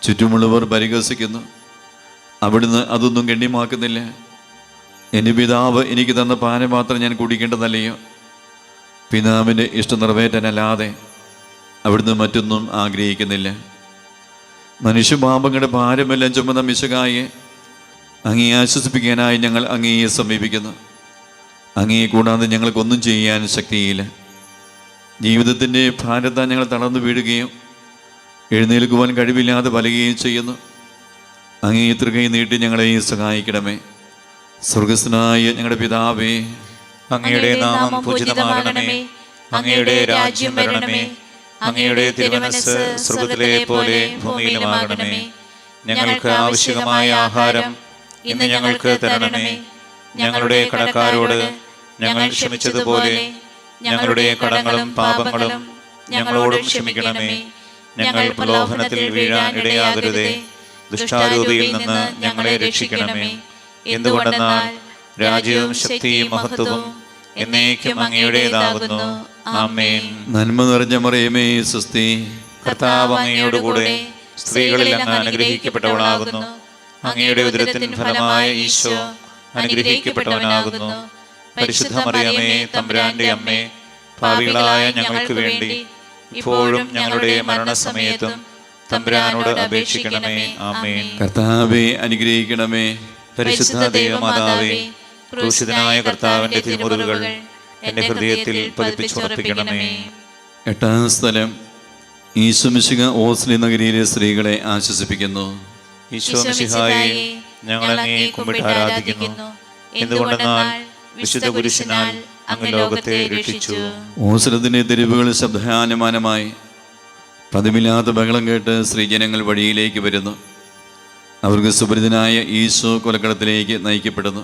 ചുറ്റുമുള്ളവർ പരിഹസിക്കുന്നു. അവിടുന്ന് അതൊന്നും ഗണ്യമാക്കുന്നില്ല. എൻ്റെ പിതാവ് എനിക്ക് തന്ന പാനപാത്രം ഞാൻ കുടിക്കേണ്ടതല്ലയോ? പിതാവിൻ്റെ ഇഷ്ടം നിറവേറ്റാനല്ലാതെ അവിടുന്ന് മറ്റൊന്നും ആഗ്രഹിക്കുന്നില്ല. മനുഷ്യപാപങ്ങളുടെ ഭാരമെല്ലാം ചുമന്ന മിശിഹായെ, അങ്ങയെ ആശ്വസിപ്പിക്കാനായി ഞങ്ങൾ അങ്ങയെ സമീപിക്കുന്നു. അങ്ങയെ കൂടാതെ ഞങ്ങൾക്കൊന്നും ചെയ്യാൻ ശക്തിയില്ല. ജീവിതത്തിൻ്റെ ഭാരത്താൽ ഞങ്ങൾ തളർന്നു വീഴുകയും എഴുന്നേൽക്കുവാൻ കഴിവില്ലാതെ വലയുകയും ചെയ്യുന്നു. അങ്ങയെ തൃകൈ നീട്ടി ഞങ്ങളെ സഹായിക്കണമേ. സ്വർഗസ്വനായ ഞങ്ങളുടെ പിതാവേ, അങ്ങയുടെ നാമം പൂജിതമാകണമേ. അങ്ങയുടെ രാജ്യം വരണമേ. അങ്ങയുടെ തിരുമനസ്സ് സ്വർഗത്തിലെ പോലെ ഭൂമിയിലുമാകണമേ. ഞങ്ങൾക്ക് ആവശ്യമായ ആഹാരം ഇന്ന് ഞങ്ങൾക്ക് തരണമേ. ഞങ്ങളുടെ കടക്കാരോട് ഞങ്ങൾ ക്ഷമിച്ചതുപോലെ ഞങ്ങളുടെ കടങ്ങളും പാപങ്ങളും ഞങ്ങളോടും ക്ഷമിക്കണമേ. ഞങ്ങൾ പ്രലോഭനത്തിൽ വീഴാൻ ഇടയാകരുതേ. ദുഷ്ടാരൂപിയിൽ നിന്ന് ഞങ്ങളെ രക്ഷിക്കണമേ. എന്തുകൊണ്ടെന്നാൽ രാജ്യവും ശക്തിയും മഹത്വവും എന്നേക്കും അങ്ങയുടേതാകുന്നു. ആമേൻ. നന്മ നിറഞ്ഞ മറിയമേ സ്വസ്തി, കർത്താവ് അങ്ങയോടുകൂടെ സ്ത്രീകളിൽ അങ്ങ് അനുഗ്രഹിക്കപ്പെട്ടവളാകുന്നു. അങ്ങയുടെ ഉദരത്തിൻ ഫലമായ ഈശോ അനുഗ്രഹിക്കപ്പെട്ടവനാകുന്നു. പരിശുദ്ധ മറിയമേ, തമ്പുരാന്റെ അമ്മേ, പാപികളായ ഞങ്ങൾക്ക് വേണ്ടി ഇപ്പോഴും ഞങ്ങളുടെ മരണസമയത്തും തമ്പുരാനോട് അപേക്ഷിക്കണമേ. ആമേൻ. കർത്താവേ അനുഗ്രഹിക്കണമേ. പരിശുദ്ധ ദൈവമാതാവേ, ക്രൂശിതനായ കർത്താവിന്റെ തിരുമുറിവുകൾ എന്റെ ഹൃദയത്തിൽ പതിപ്പിച്ചുറപ്പിക്കണമേ. എട്ടാം സ്ഥലം, ഈശോ മിശിഹ ഓസ്ലി നഗരിയിലെ സ്ത്രീകളെ ആശ്വസിപ്പിക്കുന്നു. ഈശോ മിശിഹായെ, ഞങ്ങൾ അങ്ങയെ കുമ്പിട്ട് ആരാധിക്കുന്നു. എന്തുകൊണ്ടെന്നാൽ വിശുദ്ധ കുരിശിനാൽ അങ്ങ് ലോകത്തെ രക്ഷിച്ചു. ഓസ്ലത്തിൻ്റെ തെരുവുകൾ ശബ്ദാനമാനമായി പതിവില്ലാത്ത ബഹളം കേട്ട് സ്ത്രീജനങ്ങൾ വഴിയിലേക്ക് വരുന്നു. അവർക്ക് സുപരിതനായ ഈശോ കൊലക്കടത്തിലേക്ക് നയിക്കപ്പെടുന്നു.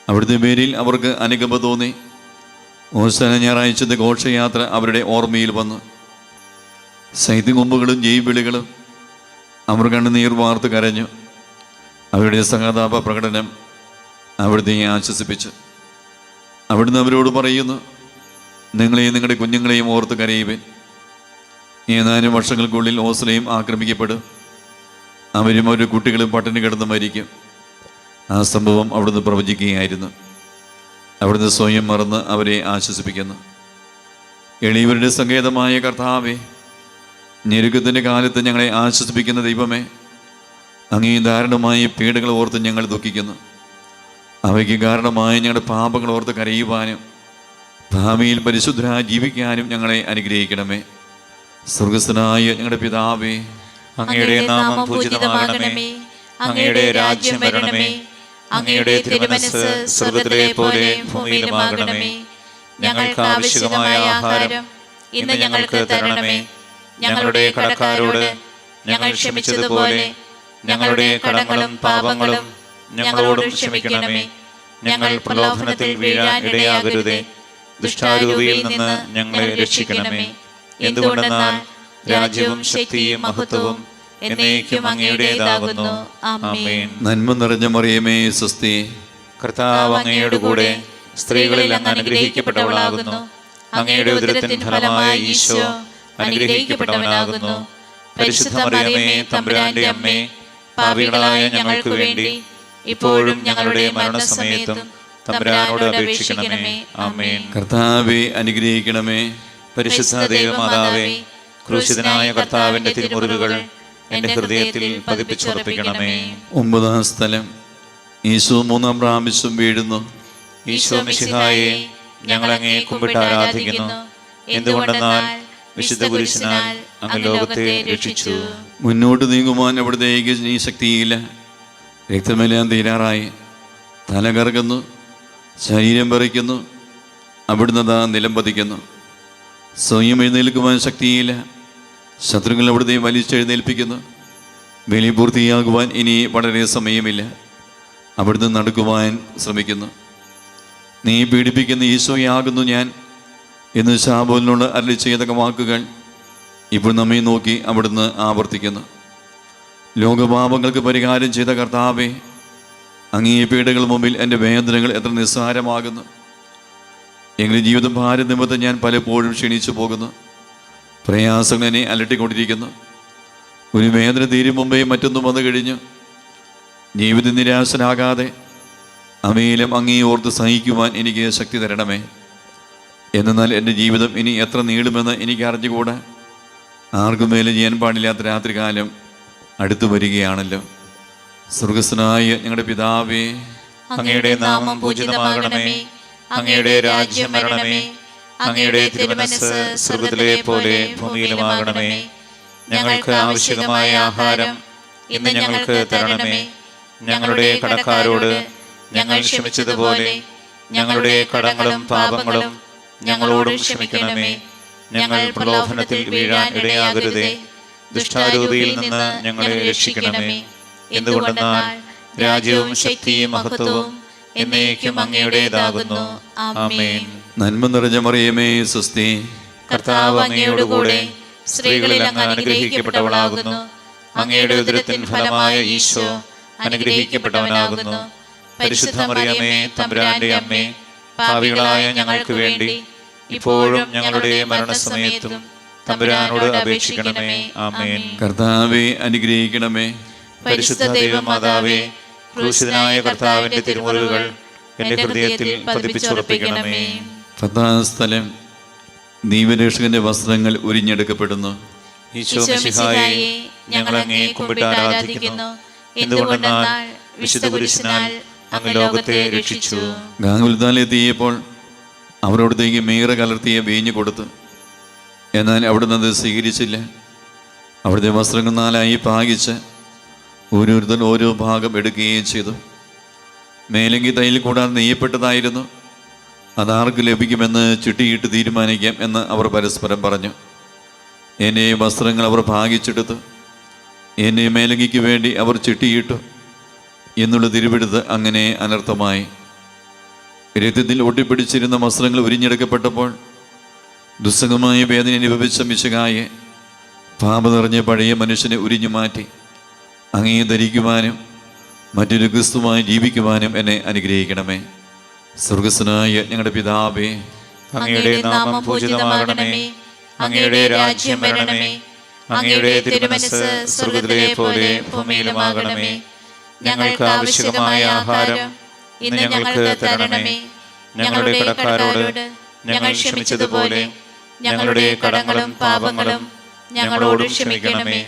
അവിടുത്തെ പേരിൽ അവർക്ക് അനുകമ്പ തോന്നി. ഓശാന ഞായറാഴ്ചത്തെ ഘോഷയാത്ര അവരുടെ ഓർമ്മയിൽ വന്നു. ശൈത്യകൊമ്പുകളും ജൈവിളികളും അവർ കണ്ണുനീർ വാർത്ത് കരഞ്ഞു. അവരുടെ സഹതാപ പ്രകടനം അവിടുത്തെ ആശ്വസിപ്പിച്ചു. അവിടുന്ന് അവരോട് പറയുന്നു, നിങ്ങളെയും നിങ്ങളുടെ കുഞ്ഞുങ്ങളെയും ഓർത്ത് കരയുവിൻ. ഏതാനും വർഷങ്ങൾക്കുള്ളിൽ ഓസ്ലയും ആക്രമിക്കപ്പെടും. അവരും അവരുടെ കുട്ടികളും പട്ടിണി കിടന്ന് മരിക്കും. ആ സംഭവം അവിടുന്ന് പ്രവചിക്കുകയായിരുന്നു. അവിടുന്ന് സ്വയം മറന്ന് അവരെ ആശ്വസിപ്പിക്കുന്നു. എളിയവരുടെ സങ്കേതമായ കർത്താവേ, ഞെരുക്കത്തിൻ്റെ കാലത്ത് ഞങ്ങളെ ആശ്വസിപ്പിക്കുന്ന ദൈവമേ, അങ്ങേ ദാരുണമായ പീഡകൾ ഓർത്ത് ഞങ്ങൾ ദുഃഖിക്കുന്നു. അവയ്ക്ക് കാരണമായ ഞങ്ങളുടെ പാപങ്ങൾ ഓർത്ത് കരയുവാനും ഭാവിയിൽ പരിശുദ്ധരായി ജീവിക്കാനും ഞങ്ങളെ അനുഗ്രഹിക്കണമേ. സ്വർഗസ്ഥനായ ഞങ്ങളുടെ പിതാവേ, അങ്ങയുടെ നാമം പൂജിതമാകണമേ. അങ്ങയുടെ രാജ്യം വരണമേ. അങ്ങയുടെ തിരുമനസ്സ് സ്വർഗ്ഗത്തിലെ പോലെ ഭൂമിയിലുമാകണമേ. ഞങ്ങൾക്ക് ആവശ്യമായ ആഹാരം ഇന്ന് ഞങ്ങൾക്ക് തരണമേ. ഞങ്ങളുടെ കടക്കാരോട് ഞങ്ങൾ ക്ഷമിച്ചതുപോലെ ഞങ്ങളുടെ കടങ്ങളും പാപങ്ങളും ഞങ്ങളോടും ക്ഷമിക്കണമേ. ഞങ്ങൾ പ്രലോഭനത്തിൽ വീഴാൻ ഇടയാകരുതേ. ദുഷ്ടാരൂപിയിൽ നിന്ന് ഞങ്ങളെ രക്ഷിക്കണമേ. എന്തുകൊണ്ടെന്നാൽ രാജ്യവും ശക്തിയും മഹത്വവും എന്നേക്കും അങ്ങയുടേതാകുന്നു. ആമേൻ. നന്മ നിറഞ്ഞ മറിയമേ, സ്വസ്തി. കർത്താവ് അങ്ങയുടെ കൂടെ സ്ത്രീകളിൽ അങ്ങ് അനുഗ്രഹിക്കപ്പെട്ടവളാകുന്നു. അങ്ങയുടെ ഉദരത്തിൻ ഫലമായ ഈശോ അനുഗ്രഹിക്കപ്പെട്ടവനാകുന്നു. പരിശുദ്ധ മറിയമേ, തമ്പുരാന്റെ അമ്മേ, പാപികളായ ഞങ്ങൾക്ക് വേണ്ടി ഇപ്പോഴും ഞങ്ങളുടെ മരണസമയത്തും തമ്പുരാനോട് അപേക്ഷിക്കണമേ. ആമേൻ. കർത്താവേ, അനുഗ്രഹിക്കണമേ. പരിശുദ്ധ ദൈവമാതാവേ, ക്രൂശിതനായ കർത്താവിന്റെ തിരുമുറിവുകൾ എന്റെ ഹൃദയത്തിൽ പതിപ്പിച്ചുറപ്പിക്കണമേ. 9-ാം സ്ഥലം. ഈശോ 3-ാം പ്രാവശ്യം വീഴുന്നു. ഈശോ മിശിഹായെ, ഞങ്ങൾ അങ്ങേ കുമ്പിട്ട് ആരാധിക്കുന്നു. എന്തുകൊണ്ടെന്നാൽ വിശുദ്ധ കുരിശിനാൽ അങ്ങ് ലോകത്തെ രക്ഷിച്ചു. മുന്നോട്ട് നീങ്ങുവാൻ അവിടുത്തേക്ക് നീ ശക്തിയില്ല. രക്തമെല്ലാം തീരാറായി. തല കറങ്ങുന്നു, ശരീരം പറിക്കുന്നു. അവിടുന്ന് താ നിലം പതിക്കുന്നു. സ്വയം എഴുന്നേൽക്കുവാൻ ശക്തിയില്ല. ശത്രുക്കൾ അവിടുത്തെ വലിച്ചെഴുന്നേൽപ്പിക്കുന്നു. ബലി പൂർത്തിയാകുവാൻ ഇനി വളരെ സമയമില്ല. അവിടുന്ന് നടക്കുവാൻ ശ്രമിക്കുന്നു. നീ പീഡിപ്പിക്കുന്ന ഈശോയാകുന്നു ഞാൻ എന്ന് ശാബോലിനോട് അരുളി ചെയ്ത വാക്കുകൾ ഇപ്പോൾ നമ്മെ നോക്കി അവിടുന്ന് ആവർത്തിക്കുന്നു. ലോകപാപങ്ങൾക്ക് പരിഹാരം ചെയ്ത കർത്താവേ, അങ്ങേ പീഡകൾ മുമ്പിൽ എൻ്റെ വേദനകൾ എത്ര നിസ്സാരമാകുന്നു. എങ്കിലും ജീവിതം ഭാരം നിമിത്തം ഞാൻ പലപ്പോഴും ക്ഷീണിച്ചു പോകുന്നു. പ്രയാസങ്ങൾ എന്നെ അലട്ടിക്കൊണ്ടിരിക്കുന്നു. ഒരു വേദന തീരും മുമ്പേ മറ്റൊന്നും വന്നു കഴിഞ്ഞു. ജീവിത നിരാശനാകാതെ അവയിലും അങ്ങേ ഓർത്ത് സഹിക്കുവാൻ എനിക്ക് ശക്തി തരണമേ. എന്നാൽ എൻ്റെ ജീവിതം ഇനി എത്ര നീളുമെന്ന് എനിക്ക് അറിഞ്ഞുകൂടാ. ആർക്കും മേലെ ചെയ്യാൻ പാടില്ലാത്ത രാത്രികാലം അടുത്തു വരികയാണല്ലോ. സ്വർഗസ്ഥനായ ഞങ്ങളുടെ പിതാവേ, അങ്ങയുടെ നാമം പൂജിതമാകണമേ. അങ്ങയുടെ രാജ്യം വരണമേ. അങ്ങയുടെ തിരുമനസ്സ് സ്വർഗ്ഗത്തിലെ പോലെ ഭൂമിയിലുമാകണമേ. ഞങ്ങൾക്ക് ആവശ്യമായ ആഹാരം ഇന്ന് ഞങ്ങൾക്ക് തരണമേ. ഞങ്ങളുടെ കടക്കാരോട് ഞങ്ങൾ ക്ഷമിച്ചതുപോലെ ഞങ്ങളുടെ കടങ്ങളും പാപങ്ങളും ഞങ്ങളോടും ക്ഷമിക്കണമേ. ഞങ്ങൾ പ്രലോഭനത്തിൽ വീഴാൻ ഇടയാകരുതേ. ദുഷ്ടാരൂപിയിൽ നിന്ന് ഞങ്ങളെ രക്ഷിക്കണമേ. എന്തുകൊണ്ടെന്നാൽ രാജ്യവും ശക്തിയും മഹത്വവും എന്നേക്കും അങ്ങയുടേതാകുന്നു. ആമേൻ. നന്മ നിറഞ്ഞ മറിയമേ, സ്വസ്തി. കർത്താവ് അങ്ങയുടെ കൂടെ സ്ത്രീകളിൽ അങ്ങ് അനുഗ്രഹിക്കപ്പെട്ടവളാകുന്നു. അങ്ങയുടെ ഉദരത്തിൻ ഫലമായ ഈശോ അനുഗ്രഹിക്കപ്പെട്ടവനാകുന്നു. പരിശുദ്ധ മറിയമേ, തമ്പുരാന്റെ അമ്മേ, പാപികളായ ഞങ്ങൾക്ക് വേണ്ടി ഇപ്പോഴും ഞങ്ങളുടെ മരണസമയത്തും തമ്പുരാനോട് അപേക്ഷിക്കണമേ. ആമേൻ. കർത്താവേ, അനുഗ്രഹിക്കണമേ. പരിശുദ്ധ ദൈവമാതാവേ, ക്രൂശിതനായ കർത്താവിന്റെ തിരുമുറിവുകൾ എന്റെ ഹൃദയത്തിൽ പതിപ്പിച്ചുറപ്പിക്കണമേ. 10-ാം സ്ഥലം. ദൈവരക്ഷകന്റെ വസ്ത്രങ്ങൾ ഉരിഞ്ഞെടുക്കപ്പെടുന്നു. ഈശോ മിശിഹായെ, ഞങ്ങൾ അങ്ങേ കുമ്പിട്ട് ആരാധിക്കുന്നു. എന്തുകൊണ്ടെന്നാൽ വിശുദ്ധ കുരിശിനാൽ അങ്ങ് ലോകത്തെ രക്ഷിച്ചു. ഗാഗുൽത്താലെത്തിയപ്പോൾ അവരോടത്തേക്ക് മീറ കലർത്തിയ വീഞ്ഞു കൊടുത്തു. എന്നാൽ അവിടുന്ന് അത് സ്വീകരിച്ചില്ല. അവിടുത്തെ വസ്ത്രങ്ങൾ 4ആയി ഭാഗിച്ച് ഓരോരുത്തർ ഓരോ ഭാഗം എടുക്കുകയും ചെയ്തു. മേലെങ്കി തൈൽ കൂടാൻ നെയ്യപ്പെട്ടതായിരുന്നു. അതാർക്ക് ലഭിക്കുമെന്ന് ചിട്ടിയിട്ട് തീരുമാനിക്കാം എന്ന് അവർ പരസ്പരം പറഞ്ഞു. എന്നെ വസ്ത്രങ്ങൾ അവർ ഭാഗിച്ചെടുത്തു. എന്നെ മേലങ്കിക്ക് വേണ്ടി അവർ ചിട്ടിയിട്ടു എന്നുള്ള തിരുവെടുത്ത് അങ്ങനെ അനർത്ഥമായി. രക്തത്തിൽ ഒട്ടിപ്പിടിച്ചിരുന്ന വസ്ത്രങ്ങൾ ഉരിഞ്ഞെടുക്കപ്പെട്ടപ്പോൾ ദുസ്സഹമായ വേദന അനുഭവിച്ച മിശിഹായെ, പാപം നിറഞ്ഞ പഴയ മനുഷ്യനെ ഉരിഞ്ഞു മാറ്റി അങ്ങേ ധരിക്കുവാനും മറ്റൊരു ക്രിസ്തുമായി ജീവിക്കുവാനും എന്നെ അനുഗ്രഹിക്കണമേ. സ്വർഗസ്ഥനായ ഞങ്ങളുടെ പിതാവേ, അങ്ങയുടെ നാമം പൂജിതമാകണമേ. അങ്ങയുടെ രാജ്യം വരണമേ. അങ്ങയുടെ തിരുമനസ്സ് സ്വർഗ്ഗത്തിലെ പോലെ ഭൂമിയിലുമാകണമേ. ഞങ്ങൾക്ക് ആവശ്യമായ ആഹാരം ഇന്ന് ഞങ്ങൾക്ക് തരണമേ. ഞങ്ങളുടെ കടക്കാരോട് ഞങ്ങൾ ക്ഷമിച്ചതുപോലെ ഞങ്ങളുടെ കടങ്ങളും പാപങ്ങളും ഞങ്ങളോട് ക്ഷമിക്കണമേ.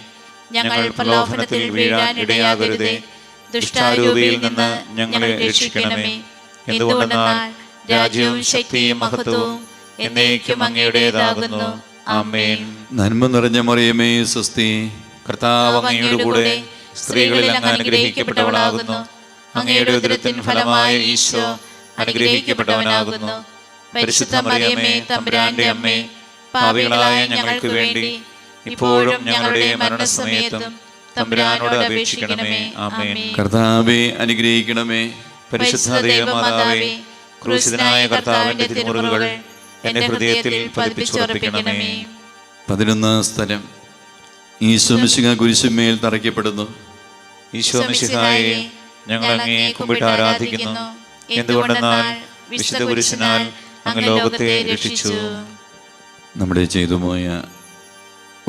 ഞങ്ങൾ പ്രലോഭനത്തിൽ വീഴാൻ ഇടയാകരുതേ. ദുഷ്ടാരൂപിയിൽ നിന്ന് ഞങ്ങളെ രക്ഷിക്കണമേ. എന്തുകൊണ്ടെന്നാൽ രാജ്യവും ശക്തിയും മഹത്വവും എന്നേക്കും അങ്ങയുടേതാകുന്നു. ആമേൻ. നന്മ നിറഞ്ഞ മറിയമേ, സ്വസ്തി. കർത്താവ് അങ്ങയുടെ കൂടെ സ്ത്രീകളിൽ അങ്ങ് അനുഗ്രഹിക്കപ്പെട്ടവളാകുന്നു. അങ്ങയുടെ ഉദരത്തിൻ ഫലമായ ഈശോ അനുഗ്രഹിക്കപ്പെട്ടവനാകുന്നു. പരിശുദ്ധ മറിയമേ, തമ്പുരാന്റെ അമ്മേ, പാപികളായ ഞങ്ങൾക്ക് വേണ്ടി ഇപ്പോഴും ഞങ്ങളുടെ മരണസമയത്തും തമ്പുരാനോട് അപേക്ഷിക്കണമേ. ആമേൻ. കർത്താവേ, അനുഗ്രഹിക്കണമേ. പരിശുദ്ധ ദൈവമാതാവേ, ക്രൂശിതനായ കർത്താവിന്റെ തിരുമുറിവുകൾ എന്റെ ഹൃദയത്തിൽ പതിപ്പിച്ചുറപ്പിക്കണമേ. 11 സ്ഥലം. ഈശോ മിശിഹാ കുരിശുമേൽ തറയ്ക്കപ്പെടുന്നു. ഈശോ മിശിഹായെ, ഞങ്ങൾ അങ്ങയെ കുമ്പിട്ട് ആരാധിക്കുന്നു. എന്തുകൊണ്ടെന്നാൽ വിശുദ്ധ കുരിശിനാൽ അങ്ങ് ലോകത്തെ രക്ഷിച്ചു. നമ്മുടെ ചെയ്തുപോയ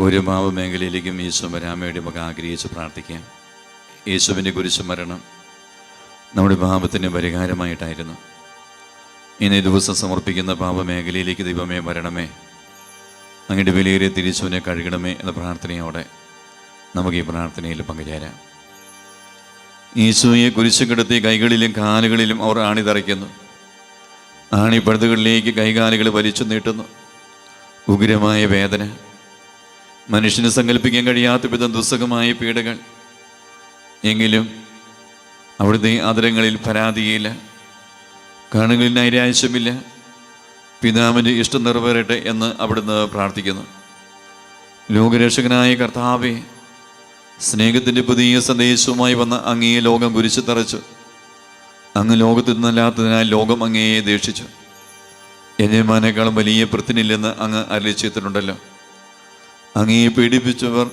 ഒരു പാപമേഖലയിലേക്കും ഈശോ വരാൻ വേണ്ടി നമുക്ക് ആഗ്രഹിച്ച് പ്രാർത്ഥിക്കാം. യേശുവിൻ്റെ കുരിശ് മരണം നമ്മുടെ പാപത്തിന് പരിഹാരമായിട്ടായിരുന്നു. ഇന്നേ ദിവസം സമർപ്പിക്കുന്ന പാപമേഖലയിലേക്ക് ദൈവമേ വരണമേ, അങ്ങയുടെ വിലയേറിയ തിരിച്ചുവിനെ കഴുകണമേ എന്ന പ്രാർത്ഥനയോടെ നമുക്ക് ഈ പ്രാർത്ഥനയിൽ പങ്കുചേരാം. ഈശോയെ കുരിശ് കിടത്തി കൈകളിലും കാലുകളിലും അവർ ആണി തറയ്ക്കുന്നു. ആണിപ്പഴുതുകളിലേക്ക് കൈകാലുകൾ വലിച്ചു നീട്ടുന്നു. ഉഗ്രമായ വേദന, മനുഷ്യന് സങ്കല്പിക്കാൻ കഴിയാത്ത വിധം ദുസ്സഹമായ പീഡകൾ. എങ്കിലും അവിടുത്തെ ആദരങ്ങളിൽ പരാതിയില്ല, കണ്ണുകളിൽ നൈരാശ്യമില്ല. പിതാവിൻ്റെ ഇഷ്ടം നിറവേറട്ടെ എന്ന് അവിടുന്ന് പ്രാർത്ഥിക്കുന്നു. ലോകരക്ഷകനായ കർത്താവേ, സ്നേഹത്തിൻ്റെ പുതിയ സന്ദേശവുമായി വന്ന അങ്ങയെ ലോകം കുരിശു തറച്ചു. അങ്ങ് ലോകത്തിൽ നിന്നല്ലാത്തതിനാൽ ലോകം അങ്ങയെ ദേഷിച്ചു. യജമാനേക്കാളും വലിയ പൃഥ്വിനില്ലെന്ന് അങ്ങ് അരുളിച്ചെയ്തിട്ടുണ്ടല്ലോ. അങ്ങയെ പീഡിപ്പിച്ചവർ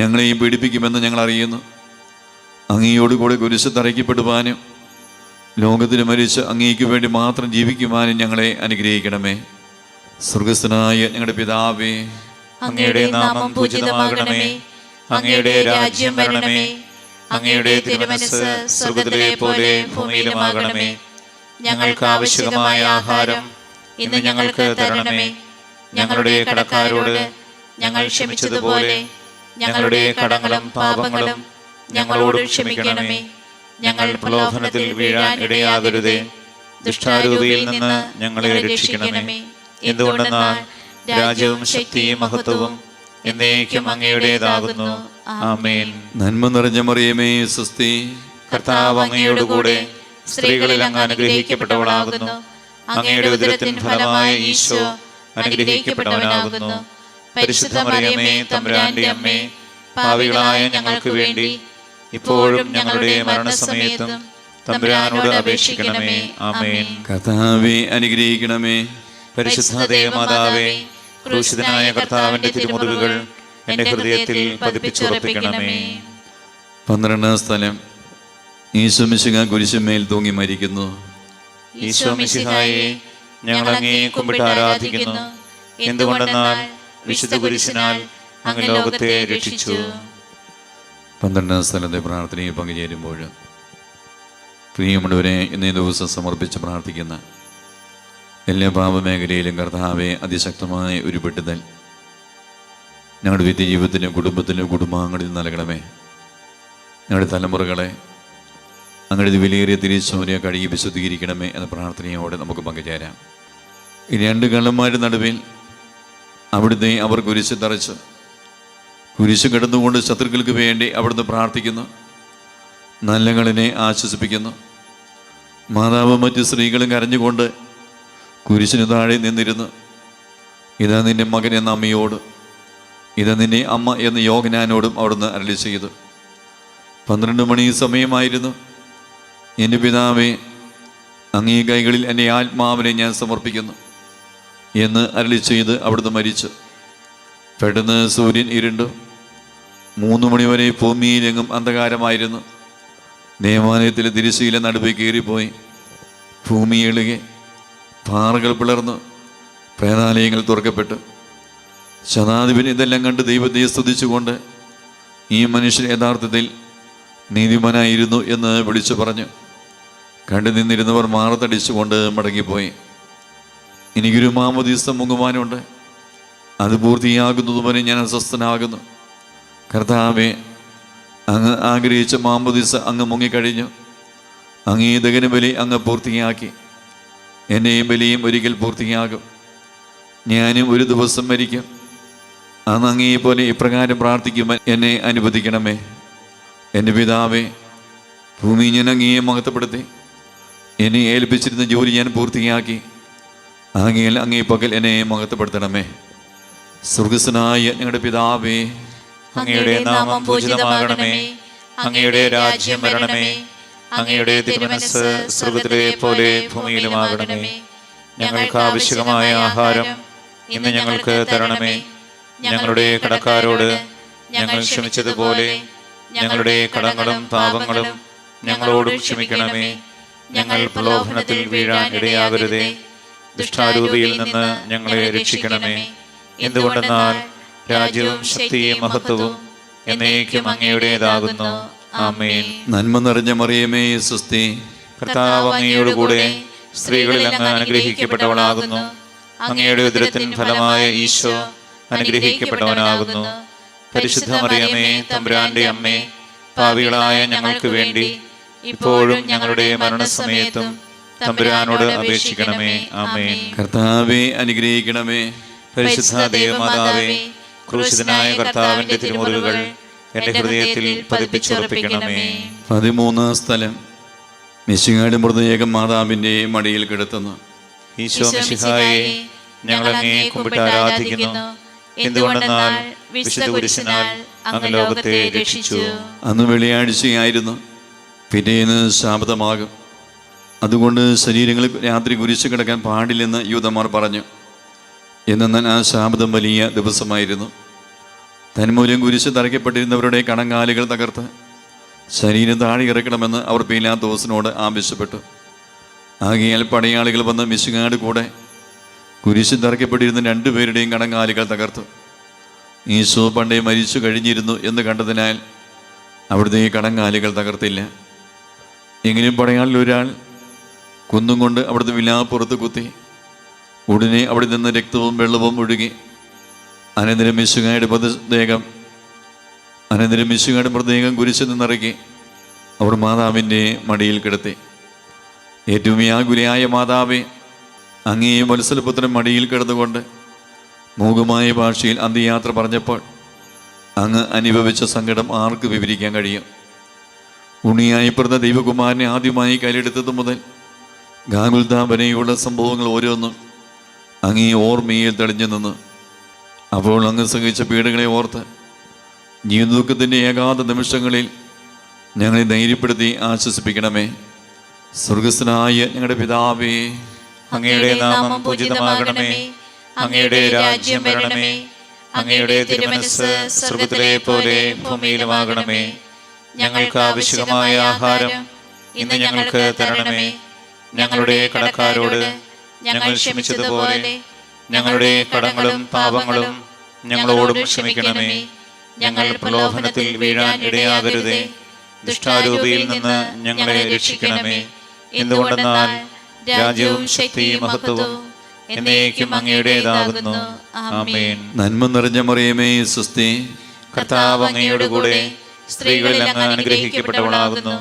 ഞങ്ങളെയും പീഡിപ്പിക്കുമെന്ന് ഞങ്ങൾ അറിയുന്നു. അങ്ങയോടുകൂടി കുരിശ് തറയ്ക്കപ്പെടുവാനും ലോകത്തിന് മരിച്ച് അങ്ങേക്ക് വേണ്ടി മാത്രം ജീവിക്കുവാനും ഞങ്ങളെ അനുഗ്രഹിക്കണമേ. സ്വർഗസ്ഥനായ ഞങ്ങളുടെ പിതാവേ, അങ്ങയുടെ നാമം പൂജിതമാകണമേ. അങ്ങയുടെ രാജ്യം വരണമേ. അങ്ങയുടെ തിരുമനസ്സ് സ്വർഗ്ഗത്തിലെ പോലെ ഭൂമിയിലുമാകണമേ. ഞങ്ങൾക്ക് ആവശ്യമായ ആഹാരം ഇന്ന് ഞങ്ങൾക്ക് തരണമേ. ഞങ്ങളുടെ കടക്കാരോട് ഞങ്ങൾ ക്ഷമിച്ചതുപോലെ ഞങ്ങളുടെ കടങ്ങളും പാപങ്ങളും ഞങ്ങളോട് ക്ഷമിക്കണമേ. ഞങ്ങൾ പ്രലോഭനത്തിൽ വീഴാൻ ഇടയാകരുതേ. ദുഷ്ടാരൂപിയിൽ നിന്ന് ഞങ്ങളെ രക്ഷിക്കണമേ. എന്തുകൊണ്ടെന്നാൽ രാജ്യവും ശക്തിയും മഹത്വവും എന്നേക്കും അങ്ങയുടേതാകുന്നു. ആമേൻ. നന്മ നിറഞ്ഞ മറിയമേ, സ്വസ്തി. കർത്താവ് അങ്ങയോട് കൂടെ സ്ത്രീകളിൽ അങ്ങ് അനുഗ്രഹിക്കപ്പെട്ടവളാകുന്നു. അങ്ങയുടെ ഉദരത്തിൻ ഫലമായ ഈശോ അനുഗ്രഹിക്കപ്പെട്ടവനാകുന്നു. പരിശുദ്ധ മറിയമേ, തമ്പുരാന്റെ അമ്മേ, പാപികളായ ഞങ്ങൾക്ക് വേണ്ടി ഇപ്പോഴും ഞങ്ങളുടെ മരണസമയത്തും തമ്പുരാനോട് അപേക്ഷിക്കണമേ. ആമേൻ. കർത്താവേ, അനുഗ്രഹിക്കണമേ. പരിശുദ്ധ ദൈവമാതാവേ, ക്രൂശിതനായ കർത്താവിന്റെ തിരുമുറിവുകൾ എന്റെ ഹൃദയത്തിൽ പതിപ്പിച്ചുറപ്പിക്കണമേ. 12 സ്ഥലം. ഈശോ മിശിഹാ കുരിശുമേൽ തൂങ്ങി മരിക്കുന്നു. ഈശോ മിശിഹായെ, ഞങ്ങൾ അങ്ങയെ കുമ്പിട്ട് ആരാധിക്കുന്നു. എന്തുകൊണ്ടെന്നാൽ വിശുദ്ധ കുരിശിനാൽ അങ്ങ് ലോകത്തെ രക്ഷിച്ചു. 12 സ്ഥലത്തെ പ്രാർത്ഥനയിൽ പങ്കുചേരുമ്പോൾ പ്രിയമുള്ളവരെ, ഇന്നേ ദിവസം സമർപ്പിച്ച് പ്രാർത്ഥിക്കുന്ന എല്ലാ പാപമേഖലയിലും കർത്താവെ അതിശക്തമായ ഒരു വിടുതൽ ഞങ്ങളുടെ വ്യക്തി ജീവിതത്തിലും കുടുംബത്തിലും കുടുംബാംഗങ്ങളിൽ നൽകണമേ. ഞങ്ങളുടെ തലമുറകളെ അങ്ങയുടെ വിലയേറിയ തിരിച്ചോനെ കഴുകി വിശുദ്ധീകരിക്കണമേ എന്ന പ്രാർത്ഥനയോടെ നമുക്ക് പങ്കുചേരാം. ഈ 2 കള്ളന്മാരുടെ നടുവിൽ അവിടുത്തെ അവർ കുരിശ് തറച്ച് കുരിശ് കിടന്നുകൊണ്ട് ശത്രുക്കൾക്ക് വേണ്ടി അവിടുന്ന് പ്രാർത്ഥിക്കുന്നു. നല്ലകളിനെ ആശ്വസിപ്പിക്കുന്നു. മാതാവും മറ്റു സ്ത്രീകളും കരഞ്ഞുകൊണ്ട് കുരിശിന് താഴെ നിന്നിരുന്നു. ഇതാ നിന്റെ മകൻ എന്ന അമ്മയോട്, ഇതാ നിന്നെ അമ്മ എന്ന യോഹന്നാനോടും അവിടുന്ന് അരുളി ചെയ്തു. 12 മണി സമയമായിരുന്നു. എൻ്റെ പിതാവേ, അങ്ങേ കൈകളിൽ എൻ്റെ ആത്മാവിനെ ഞാൻ സമർപ്പിക്കുന്നു എന്ന് അരുളി ചെയ്ത് അവിടുന്ന് മരിച്ചു. പെട്ടെന്ന് സൂര്യൻ ഇരുണ്ടു. 3 മണിവരെ ഭൂമിയിലെങ്ങും അന്ധകാരമായിരുന്നു. ദേവാലയത്തിലെ തിരശ്ശീല നടുവിൽ കീറിപ്പോയി. ഭൂമി ഇളുകി, പാറകൾ പിളർന്നു, പ്രേതാലയങ്ങൾ തുറക്കപ്പെട്ടു. ശതാധിപൻ ഇതെല്ലാം കണ്ട് ദൈവത്തെ സ്തുതിച്ചുകൊണ്ട് ഈ മനുഷ്യൻ യഥാർത്ഥത്തിൽ നീതിമാനായിരുന്നു എന്ന് വിളിച്ചു പറഞ്ഞു. കണ്ടു നിന്നിരുന്നവർ മാറത്തടിച്ചുകൊണ്ട് മടങ്ങിപ്പോയി. എനിക്കൊരു മാമോദീസ മുങ്ങുവാനുണ്ട്, അത് പൂർത്തിയാകുന്നതുവരെ ഞാൻ അസ്വസ്ഥനാകുന്നു. കർത്താവേ, അങ്ങ് ആഗ്രഹിച്ച മാമോദീസ അങ്ങ് മുങ്ങിക്കഴിഞ്ഞു. അങ്ങ് ഈ ദഹനബലി അങ്ങ് പൂർത്തിയാക്കി. എന്നെയും ബലിയും ഒരിക്കൽ പൂർത്തിയാകും. ഞാനും ഒരു ദിവസം മരിക്കും. അന്ന് അങ്ങേപോലെ ഇപ്രകാരം പ്രാർത്ഥിക്കുവാൻ എന്നെ അനുവദിക്കണമേ. എൻ്റെ പിതാവേ, ഭൂമി ഞാൻ അങ്ങയെ മഹത്വപ്പെടുത്തി. എന്നെ ഏൽപ്പിച്ചിരുന്ന ജോലി ഞാൻ പൂർത്തിയാക്കി. ആകയാൽ അങ്ങേ പകൽ എന്നെ മഹത്വപ്പെടുത്തണമേ. സ്വർഗസ്വനായ ഞങ്ങളുടെ പിതാവേ, അങ്ങയുടെ നാമം പൂജിതമാകണമേ. അങ്ങയുടെ രാജ്യം വരണമേ. അങ്ങയുടെ തിരുമനസ്സ് സ്വർഗ്ഗത്തിലെ പോലെ ഭൂമിയിലുമാകണമേ. ഞങ്ങൾക്ക് ആവശ്യമായ ആഹാരം ഇന്ന് ഞങ്ങൾക്ക് തരണമേ. ഞങ്ങളുടെ കടക്കാരോട് ഞങ്ങൾ ക്ഷമിച്ചതുപോലെ ഞങ്ങളുടെ കടങ്ങളും പാപങ്ങളും ഞങ്ങളോടും ക്ഷമിക്കണമേ. ഞങ്ങൾ പ്രലോഭനത്തിൽ വീഴാൻ ഇടയാകരുതേ. ദുഷ്ടാരൂപിയിൽ നിന്ന് ഞങ്ങളെ രക്ഷിക്കണമേ. എന്തുകൊണ്ടെന്നാൽ രാജ്യവും ശക്തിയും മഹത്വവും എന്നേക്കും അങ്ങയുടേതാകുന്നു. ആമേൻ. നന്മ നിറഞ്ഞ മറിയമേ, സ്വസ്തി. കർത്താവ് അങ്ങയോടുകൂടെ സ്ത്രീകളിൽ അങ്ങ് അനുഗ്രഹിക്കപ്പെട്ടവളാകുന്നു. അങ്ങയുടെ ഉദരത്തിൻ ഫലമായ ഈശോ അനുഗ്രഹിക്കപ്പെട്ടവനാകുന്നു. പരിശുദ്ധ മറിയമേ, തമ്പുരാന്റെ അമ്മേ, പാപികളായ ഞങ്ങൾക്ക് വേണ്ടി ഇപ്പോഴും ഞങ്ങളുടെ മരണസമയത്തും തമ്പുരാനോട് അപേക്ഷിക്കണമേ. ആമേൻ. കർത്താവേ, അനുഗ്രഹിക്കണമേ. പരിശുദ്ധ ദൈവമാതാവേ, ക്രൂശിതനായ കർത്താവിന്റെ തിരുമുറിവുകൾ എന്റെ ഹൃദയത്തിൽ പതിപ്പിച്ചുറപ്പിക്കണമേ. 13 സ്ഥലം. മിശിഹായുടെ മൃതദേഹം മാതാവിൻ്റെ മടിയിൽ കിടത്തുന്നു. ഈശോ മിശിഹായെ, ഞങ്ങൾ അങ്ങയെ കുമ്പിട്ട് ആരാധിക്കുന്നു. എന്തുകൊണ്ടെന്നാൽ വിശുദ്ധ കുരിശിനാൽ അങ്ങ് ലോകത്തെ രക്ഷിച്ചു. അന്ന് വെള്ളിയാഴ്ചയായിരുന്നു. പിറ്റേന്ന് ശാബതമാകും. അതുകൊണ്ട് ശരീരങ്ങളിൽ രാത്രി കുരിശ് കിടക്കാൻ പാടില്ലെന്ന് യൂദന്മാർ പറഞ്ഞു. എന്നാൽ ആ ശാബതം വലിയ ദിവസമായിരുന്നു. തന്മൂലം കുരിശ് തറയ്ക്കപ്പെട്ടിരുന്നവരുടെ കണങ്കാലുകൾ തകർത്ത് ശരീരം താഴെ ഇറക്കണമെന്ന് അവർ പീലാത്തോസിനോട് ആവശ്യപ്പെട്ടു. ആകയാൽ പടയാളികൾ വന്ന് മിശിഹായുടെ കൂടെ കുരിശ് തറയ്ക്കപ്പെട്ടിരുന്ന 2 പേരുടെയും കണങ്കാലുകൾ തകർത്തു. ഈശോ പണ്ടേ മരിച്ചു കഴിഞ്ഞിരുന്നു എന്ന് കണ്ടതിനാൽ അവിടുത്തെ കണങ്കാലുകൾ തകർത്തില്ല. എങ്കിലും പടയാളിൽ ഒരാൾ കുന്നും കൊണ്ട് അവിടുത്തെ വിലാപ്പുറത്ത് കുത്തി. ഉടനെ അവിടെ നിന്ന് രക്തവും വെള്ളവും ഒഴുകി. അനന്തരം മിശിഹായുടെ മൃതദേഹം കുരിശിൽ നിന്നിറക്കി അവർ മാതാവിൻ്റെ മടിയിൽ കിടത്തി. ഏറ്റവും വ്യാകുലയായ മാതാവേ, അങ്ങേ വത്സലപുത്രൻ മടിയിൽ കിടന്നുകൊണ്ട് മൂകമായ ഭാഷയിൽ അന്ത്യയാത്ര പറഞ്ഞപ്പോൾ അങ്ങ് അനുഭവിച്ച സങ്കടം ആർക്ക് വിവരിക്കാൻ കഴിയും? ഉണ്ണിയായി പിറന്ന ദൈവകുമാരനെ ആദ്യമായി കയ്യിലെടുത്തത് മുതൽ ഗാഗുൽത്താ വരെയുള്ള സംഭവങ്ങൾ ഓരോന്നും അങ്ങേ ഓർമ്മയിൽ തെളിഞ്ഞു നിന്ന്. അപ്പോൾ അങ്ങ് സഹിച്ച പീഡകളെ ഓർത്ത് ജീവിതദുഃഖത്തിൻ്റെ ഏകാന്ത നിമിഷങ്ങളിൽ ഞങ്ങളെ ധൈര്യപ്പെടുത്തി ആശ്വസിപ്പിക്കണമേ. സ്വർഗസ്ഥനായ ഞങ്ങളുടെ പിതാവേ, അങ്ങയുടെ നാമം പൂജിതമാകണമേ. അങ്ങയുടെ രാജ്യം വരണമേ. അങ്ങയുടെ തിരുമനസ്സ് സ്വർഗ്ഗത്തിലെ പോലെ ഭൂമിയിലുമാകണമേ. ഞങ്ങൾക്ക് ആവശ്യമായ ആഹാരം ഇന്ന് ഞങ്ങൾക്ക് തരണമേ. ഞങ്ങളുടെ കടക്കാരോട് ഞങ്ങൾ ക്ഷമിച്ചതുപോലെ ഞങ്ങളുടെ കടങ്ങളും പാപങ്ങളും ഞങ്ങളോടും ക്ഷമിക്കണമേ. ഞങ്ങൾ പ്രലോഭനത്തിൽ വീഴാൻ ഇടയാകരുതേ. ദുഷ്ടാരൂപിയിൽ നിന്ന് ഞങ്ങളെ രക്ഷിക്കണമേ. എന്തുകൊണ്ടെന്നാൽ രാജ്യവും ശക്തിയും മഹത്വവും എന്നേക്കും അങ്ങയുടേതാകുന്നു. ആമേൻ. നന്മ നിറഞ്ഞ മറിയമേ, സ്വസ്തി. കർത്താവ് അങ്ങയോടുകൂടെ സ്ത്രീകളിൽ അങ്ങ് അനുഗ്രഹിക്കപ്പെട്ടവളാകുന്നു.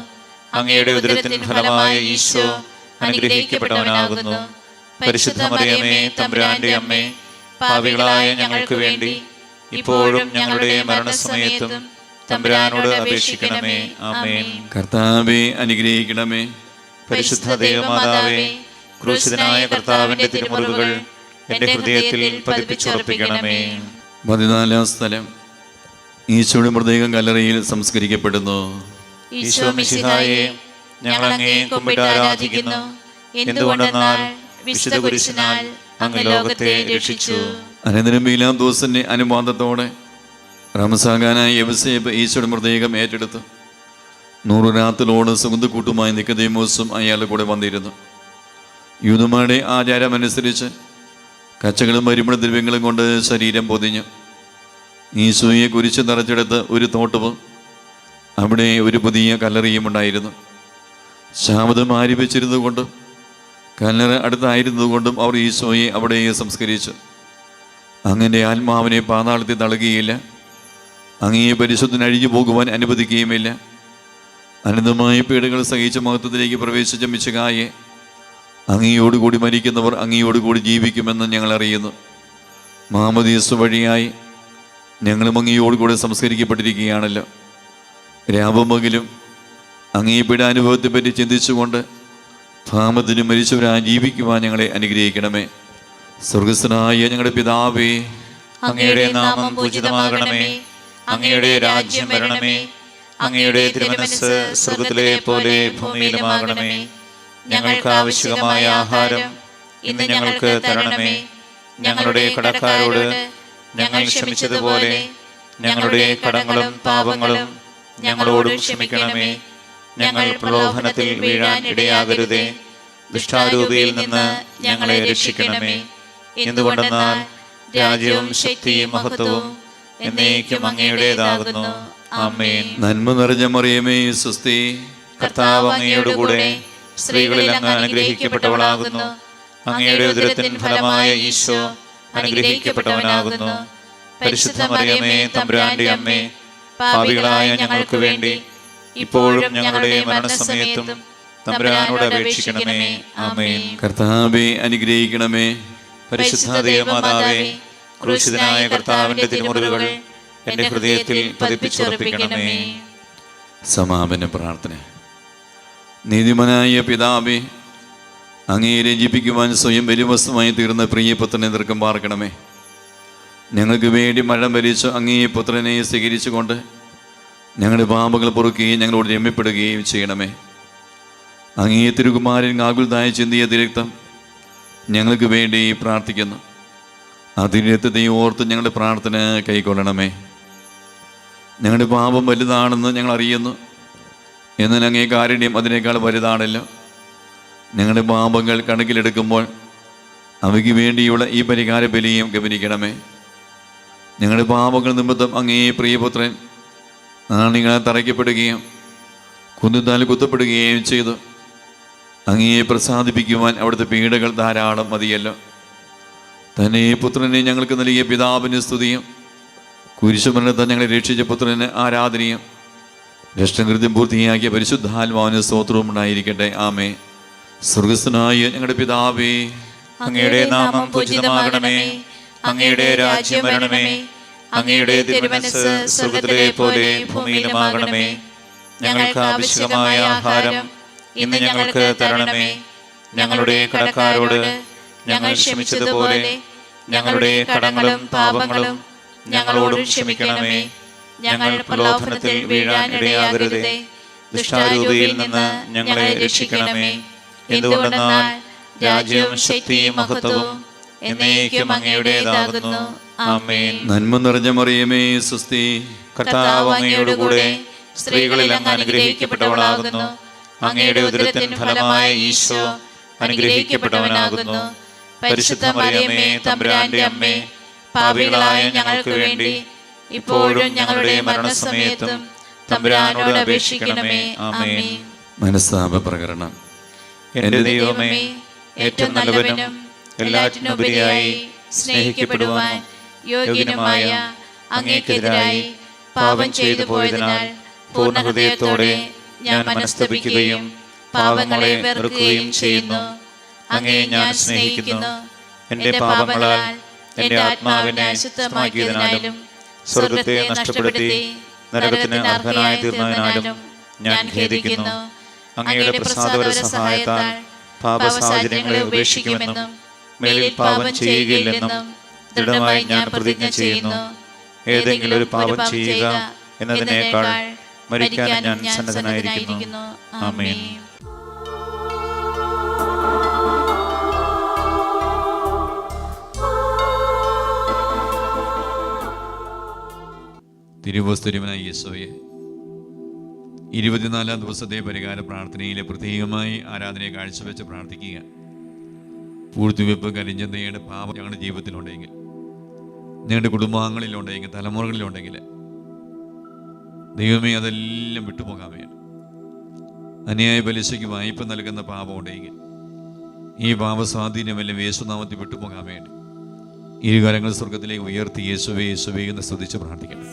അങ്ങയുടെ ഉദരത്തിൻ ഫലമായ ഈശോ അനുഗ്രഹിക്കപ്പെട്ടവനാകുന്നു. പരിശുദ്ധ മറിയമേ, തമ്പുരാന്റെ അമ്മേ, പാപികളായ ഞങ്ങൾക്ക് വേണ്ടി ഇപ്പോഴും ഞങ്ങളുടെ മരണസമയത്തും തമ്പുരാനോട് അപേക്ഷിക്കണമേ. ആമേൻ. കർത്താവേ, അനുഗ്രഹിക്കണമേ. പരിശുദ്ധ ദൈവമാതാവേ, ക്രൂശിതനായ കർത്താവിന്റെ തിരുമുറിവുകൾ എന്റെ ഹൃദയത്തിൽ പതിപ്പിച്ചുറപ്പിക്കണമേ. 14 സ്ഥലം. ഈശോയുടെ മൃതദേഹം കല്ലറയിൽ സംസ്കരിക്കപ്പെടുന്നു. ഈശോ മിശിഹായെ, ഞങ്ങൾ അങ്ങയെ കുമ്പിട്ട് ആരാധിക്കുന്നു. എന്തുകൊണ്ടെന്നാൽ വിശുദ്ധ കുരിശിനാൽ അങ്ങ് ലോകത്തെ രക്ഷിച്ചു. അനന്തരം പീലാത്തോസിന്റെ അനുവാദത്തോടെ റംസാഖാനായ യവസേപ്പ് ഈശോയുടെ മൃതദേഹം ഏറ്റെടുത്തു. 100 രാത്രിലോട് സുഗന്ധക്കൂട്ടുമായി നിക്കോദെമോസും അയാളുടെ കൂടെ വന്നിരുന്നു. യൂദന്മാരുടെ ആചാരമനുസരിച്ച് കച്ചകളും പരിമള ദ്രവ്യങ്ങളും കൊണ്ട് ശരീരം പൊതിഞ്ഞ് ഈശോയെ കുരിശ് നിറച്ചെടുത്ത് ഒരു തോട്ടവും അവിടെ ഒരു പുതിയ കല്ലറിയും ഉണ്ടായിരുന്നു. ശാബതം ആരംഭിച്ചിരുന്നതുകൊണ്ടും കല്ലറ അടുത്തായിരുന്നതുകൊണ്ടും അവർ ഈശോയെ അവിടെ സംസ്കരിച്ചു. അങ്ങനെ ആത്മാവിനെ പാതാളത്തിൽ തള്ളുകയില്ല, അങ്ങയെ പരിശുദ്ധന് അഴിഞ്ഞു പോകുവാൻ അനുവദിക്കുകയുമില്ല. അനന്തമായ പീഡകൾ സഹിച്ച മഹത്വത്തിലേക്ക് പ്രവേശിച്ച മിശിഹായെ അങ്ങയോടുകൂടി മരിക്കുന്നവർ അങ്ങയോടുകൂടി ജീവിക്കുമെന്ന് ഞങ്ങൾ അറിയുന്നു. മാമോദീസ വഴിയായി ഞങ്ങളും അങ്ങയോടുകൂടി സംസ്കരിക്കപ്പെട്ടിരിക്കുകയാണല്ലോ. രാപമകിലും അങ്ങേ പീഡാനുഭവത്തെപ്പറ്റി ചിന്തിച്ചുകൊണ്ട് ഭാമത്തിനും മരിച്ചവരായി ജീവിക്കുവാൻ ഞങ്ങളെ അനുഗ്രഹിക്കണമേ. സ്വർഗസ്ഥനായ ഞങ്ങളുടെ പിതാവേ, അങ്ങയുടെ നാമം പൂജിതമാകണമേ. അങ്ങയുടെ രാജ്യം വരണമേ. അങ്ങയുടെ തിരുമനസ്സ് സ്വർഗ്ഗത്തിലെ പോലെ ഭൂമിയിലുമാകണമേ. ഞങ്ങൾക്ക് ആവശ്യമായ ആഹാരം ഇന്ന് ഞങ്ങൾക്ക് തരണമേ. ഞങ്ങളുടെ കടക്കാരോട് ഞങ്ങൾ ക്ഷമിച്ചതുപോലെ ഞങ്ങളുടെ കടങ്ങളും പാപങ്ങളും ഞങ്ങളോടും ക്ഷമിക്കണമേ. ഞങ്ങൾ പ്രലോഭനത്തിൽ വീഴാൻ ഇടയാകരുതേ. ദുഷ്ടാരൂപിയിൽ നിന്ന് ഞങ്ങളെ രക്ഷിക്കണമേ. എന്തുകൊണ്ടെന്നാൽ രാജ്യവും ശക്തിയും മഹത്വവും എന്നേക്കും അങ്ങയുടേതാകുന്നു. ആമേൻ. നന്മ നിറഞ്ഞ മറിയമേ, സ്വസ്തി. കർത്താവ് അങ്ങയോടുകൂടെ സ്ത്രീകളിൽ അങ്ങ് അനുഗ്രഹിക്കപ്പെട്ടവളാകുന്നു. അങ്ങയുടെ ഉദരത്തിൻ ഫലമായ ഈശോ അനുഗ്രഹിക്കപ്പെട്ടവനാകുന്നു. പരിശുദ്ധ മറിയമേ, തമ്പുരാന്റെ അമ്മേ, പാപികളായ ഞങ്ങൾക്ക് വേണ്ടി ഇപ്പോഴും ഞങ്ങളുടെ മരണസമയത്തും തമ്പുരാനോട് അപേക്ഷിക്കണമേ. ആമേൻ. കർത്താവേ, അനുഗ്രഹിക്കണമേ. പരിശുദ്ധ ദേവമാതാവേ, ക്രൂശിതനായ കർത്താവിന്റെ തിരുമുറിവുകൾ എന്റെ ഹൃദയത്തിൽ പതിപ്പിച്ചുറപ്പിക്കണമേ. സമാപന പ്രാർത്ഥന. നീതിമാനായ പിതാവേ, അങ്ങയെ രഞ്ജിപ്പിക്കുവാൻ സ്വയം ബലിവസ്തുമായി തീർന്ന പ്രിയപുത്രനെ ദീർഘം പാർക്കണമേ. ഞങ്ങൾക്ക് വേണ്ടി മഴം ഭരിച്ച അങ്ങയെ പുത്രനെ സ്വീകരിച്ചുകൊണ്ട് ഞങ്ങളുടെ പാപങ്ങൾ പൊറുക്കുകയും ഞങ്ങളോട് രമ്യപ്പെടുകയും ചെയ്യണമേ. അങ്ങയെ തിരുകുമാരൻ ആകുലതായ ചിന്തിയ തിരക്തം ഞങ്ങൾക്ക് വേണ്ടി പ്രാർത്ഥിക്കുന്നു. അതിരക്തത്തെ ഓർത്ത് ഞങ്ങളുടെ പ്രാർത്ഥന കൈക്കൊള്ളണമേ. ഞങ്ങളുടെ പാപം വലുതാണെന്ന് ഞങ്ങൾ അറിയുന്നു, എന്നാൽ അങ്ങേ കാരുണ്യം അതിനേക്കാൾ വലുതാണല്ലോ. ഞങ്ങളുടെ പാപങ്ങൾ കണക്കിലെടുക്കുമ്പോൾ അവയ്ക്ക് വേണ്ടിയുള്ള ഈ പരിഹാര ബലിയും ഗമനിക്കണമേ. ഞങ്ങളുടെ പാപങ്ങൾ നിമിത്തം അങ്ങേ പ്രിയപുത്രൻ ആണികളെ തറയ്ക്കപ്പെടുകയും കുന്നുതാൽ കുത്തപ്പെടുകയും ചെയ്തു. അങ്ങയെ പ്രസാദിപ്പിക്കുവാൻ അവിടുത്തെ പീഡകൾ ധാരാളം മതിയല്ലോ. തന്നെ പുത്രനെ ഞങ്ങൾക്ക് നൽകിയ പിതാവിന് സ്തുതിയും കുരിശുമരണത്തെ ഞങ്ങളെ രക്ഷിച്ച പുത്രന് ആരാധനയും രക്ഷകൃത്യം പൂർത്തിയാക്കിയ പരിശുദ്ധാത്മാവിന് സ്തോത്രവും ഉണ്ടായിരിക്കട്ടെ. ആമേ. സ്വർഗസ്ഥനായ ഞങ്ങളുടെ പിതാവേ, അങ്ങയുടെ നാമം പൂജിതമാകണമേ. അങ്ങയുടെ രാജ്യം വരണമേ. അങ്ങയുടെ തിരുമനസ്സ് സ്വർഗ്ഗത്തിലെ പോലെ ഭൂമിയിലുമാകണമേ. ഞങ്ങൾക്ക് ആവശ്യമായ ആഹാരം ഇന്ന് ഞങ്ങൾക്ക് തരണമേ. ഞങ്ങളുടെ കടക്കാരോട് ഞങ്ങൾ ക്ഷമിച്ചതുപോലെ ഞങ്ങളുടെ കടങ്ങളും പാപങ്ങളും ഞങ്ങളോടും ക്ഷമിക്കണമേ. ഞങ്ങൾ പ്രലോഭനത്തിൽ വീഴാൻ ഇടയാകരുതേ. ദുഷ്ടാരൂപിയിൽ നിന്ന് ഞങ്ങളെ രക്ഷിക്കണമേ. എന്തുകൊണ്ടെന്നാൽ രാജ്യവും ശക്തിയും മഹത്വവും എന്നേക്കും അങ്ങയുടേതാകുന്നു. ആമേൻ. നന്മ നിറഞ്ഞ മറിയമേ, സ്വസ്തി. കർത്താവ് അങ്ങയോടുകൂടെ സ്ത്രീകളിൽ അങ്ങ് അനുഗ്രഹിക്കപ്പെട്ടവളാകുന്നു. അങ്ങയുടെ ഉദരത്തിൻ ഫലമായ ഈശോ അനുഗ്രഹിക്കപ്പെട്ടവനാകുന്നു. പരിശുദ്ധ മറിയമേ, തമ്പുരാന്റെ അമ്മേ, പാപികളായ ഞങ്ങൾക്ക് വേണ്ടി ഇപ്പോഴും ഞങ്ങളുടെ മരണസമയത്തും തമ്പുരാനോട് അപേക്ഷിക്കണമേ. ആമേൻ. മനസ്താപ പ്രകരണം. എന്റെ ദൈവമേ, ഏറ്റവും നല്ലവനും എല്ലാറ്റിനുപരിയായി സ്നേഹിക്കപ്പെടുവാൻ യോഗ്യനുമായ അങ്ങേക്കെതിരായി പാപം ചെയ്തു പോയതിനാൽ പൂർണ്ണ ഹൃദയത്തോടെ ഞാൻ മനസ്തപിക്കുകയും പാപങ്ങളെ വെറുക്കുകയും ചെയ്യുന്നു. അങ്ങയെ ഞാൻ സ്നേഹിക്കുന്നു. എന്റെ പാപങ്ങളാൽ എന്റെ ആത്മാവിനെ അശുദ്ധമാക്കിയതിനാലും സ്വർഗത്തെ നഷ്ടപ്പെടുത്തി നരകത്തിന് അർഹനായി തീർന്നതിനാലും ഞാൻ ഖേദിക്കുന്നു. അങ്ങയുടെ പ്രസാദപര സഹായത്താൽ പാപസാഹചര്യങ്ങളെ ഉപേക്ഷിക്കുമെന്നും മേലിൽ പാപം ചെയ്യുകയില്ലെന്നും ദൃഢമായി ഞാൻ പ്രതിജ്ഞ ചെയ്യുന്നു. ഏതെങ്കിലും ഒരു പാപം ചെയ്യുക എന്നതിനേക്കാൾ മരിക്കാൻ ഞാൻ സന്നദ്ധനായിരിക്കുന്നു. ആമേൻ. തിരുവസ്തുര്യവനായ യേശോയെ, 24 ദിവസത്തെ പരിഹാര പ്രാർത്ഥനയിലെ പ്രത്യേകമായി ആരാധനയെ കാഴ്ചവെച്ച് പ്രാർത്ഥിക്കുക. പൂഴ്ത്തിവെപ്പ് കരിഞ്ഞെന്നയുടെ പാപം ഞങ്ങളുടെ ജീവിതത്തിലുണ്ടെങ്കിൽ, ഞങ്ങളുടെ കുടുംബാംഗങ്ങളിലുണ്ടെങ്കിൽ, തലമുറകളിലുണ്ടെങ്കിൽ ദൈവമേ അതെല്ലാം വിട്ടുപോകാൻ വേണ്ടി, അന്യായ പലിശയ്ക്ക് വായ്പ നൽകുന്ന പാപം ഉണ്ടെങ്കിൽ ഈ പാപസ്വാധീനമെല്ലാം യേശുനാമത്തിൽ വിട്ടുപോകാൻ വേണ്ടി ഇരുകരങ്ങൾ സ്വർഗത്തിലേക്ക് ഉയർത്തി യേശുവേ യേശുവേ എന്ന് സ്തുതിച്ച് പ്രാർത്ഥിക്കണം.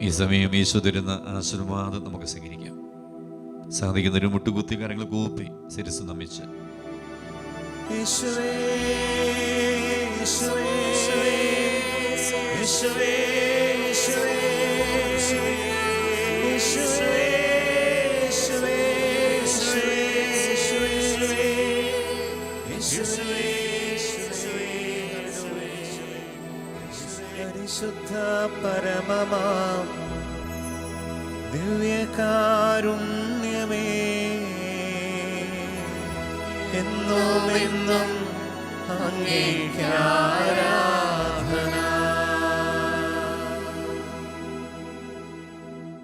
ഈ സമയം യേശു തരുന്ന ആശീർവാദം നമുക്ക് സ്വീകരിക്കാം. സാധിക്കുന്നൊരു മുട്ടുകുത്തി കരങ്ങൾ കൂപ്പി ശിരസ്സ് നമിച്ച് പരിശുദ്ധ പരമമാം ദിവ്യകാരുണ്യമേ, എന്നും എന്നും അങ്ങേയ്ക്ക് ആരാധന.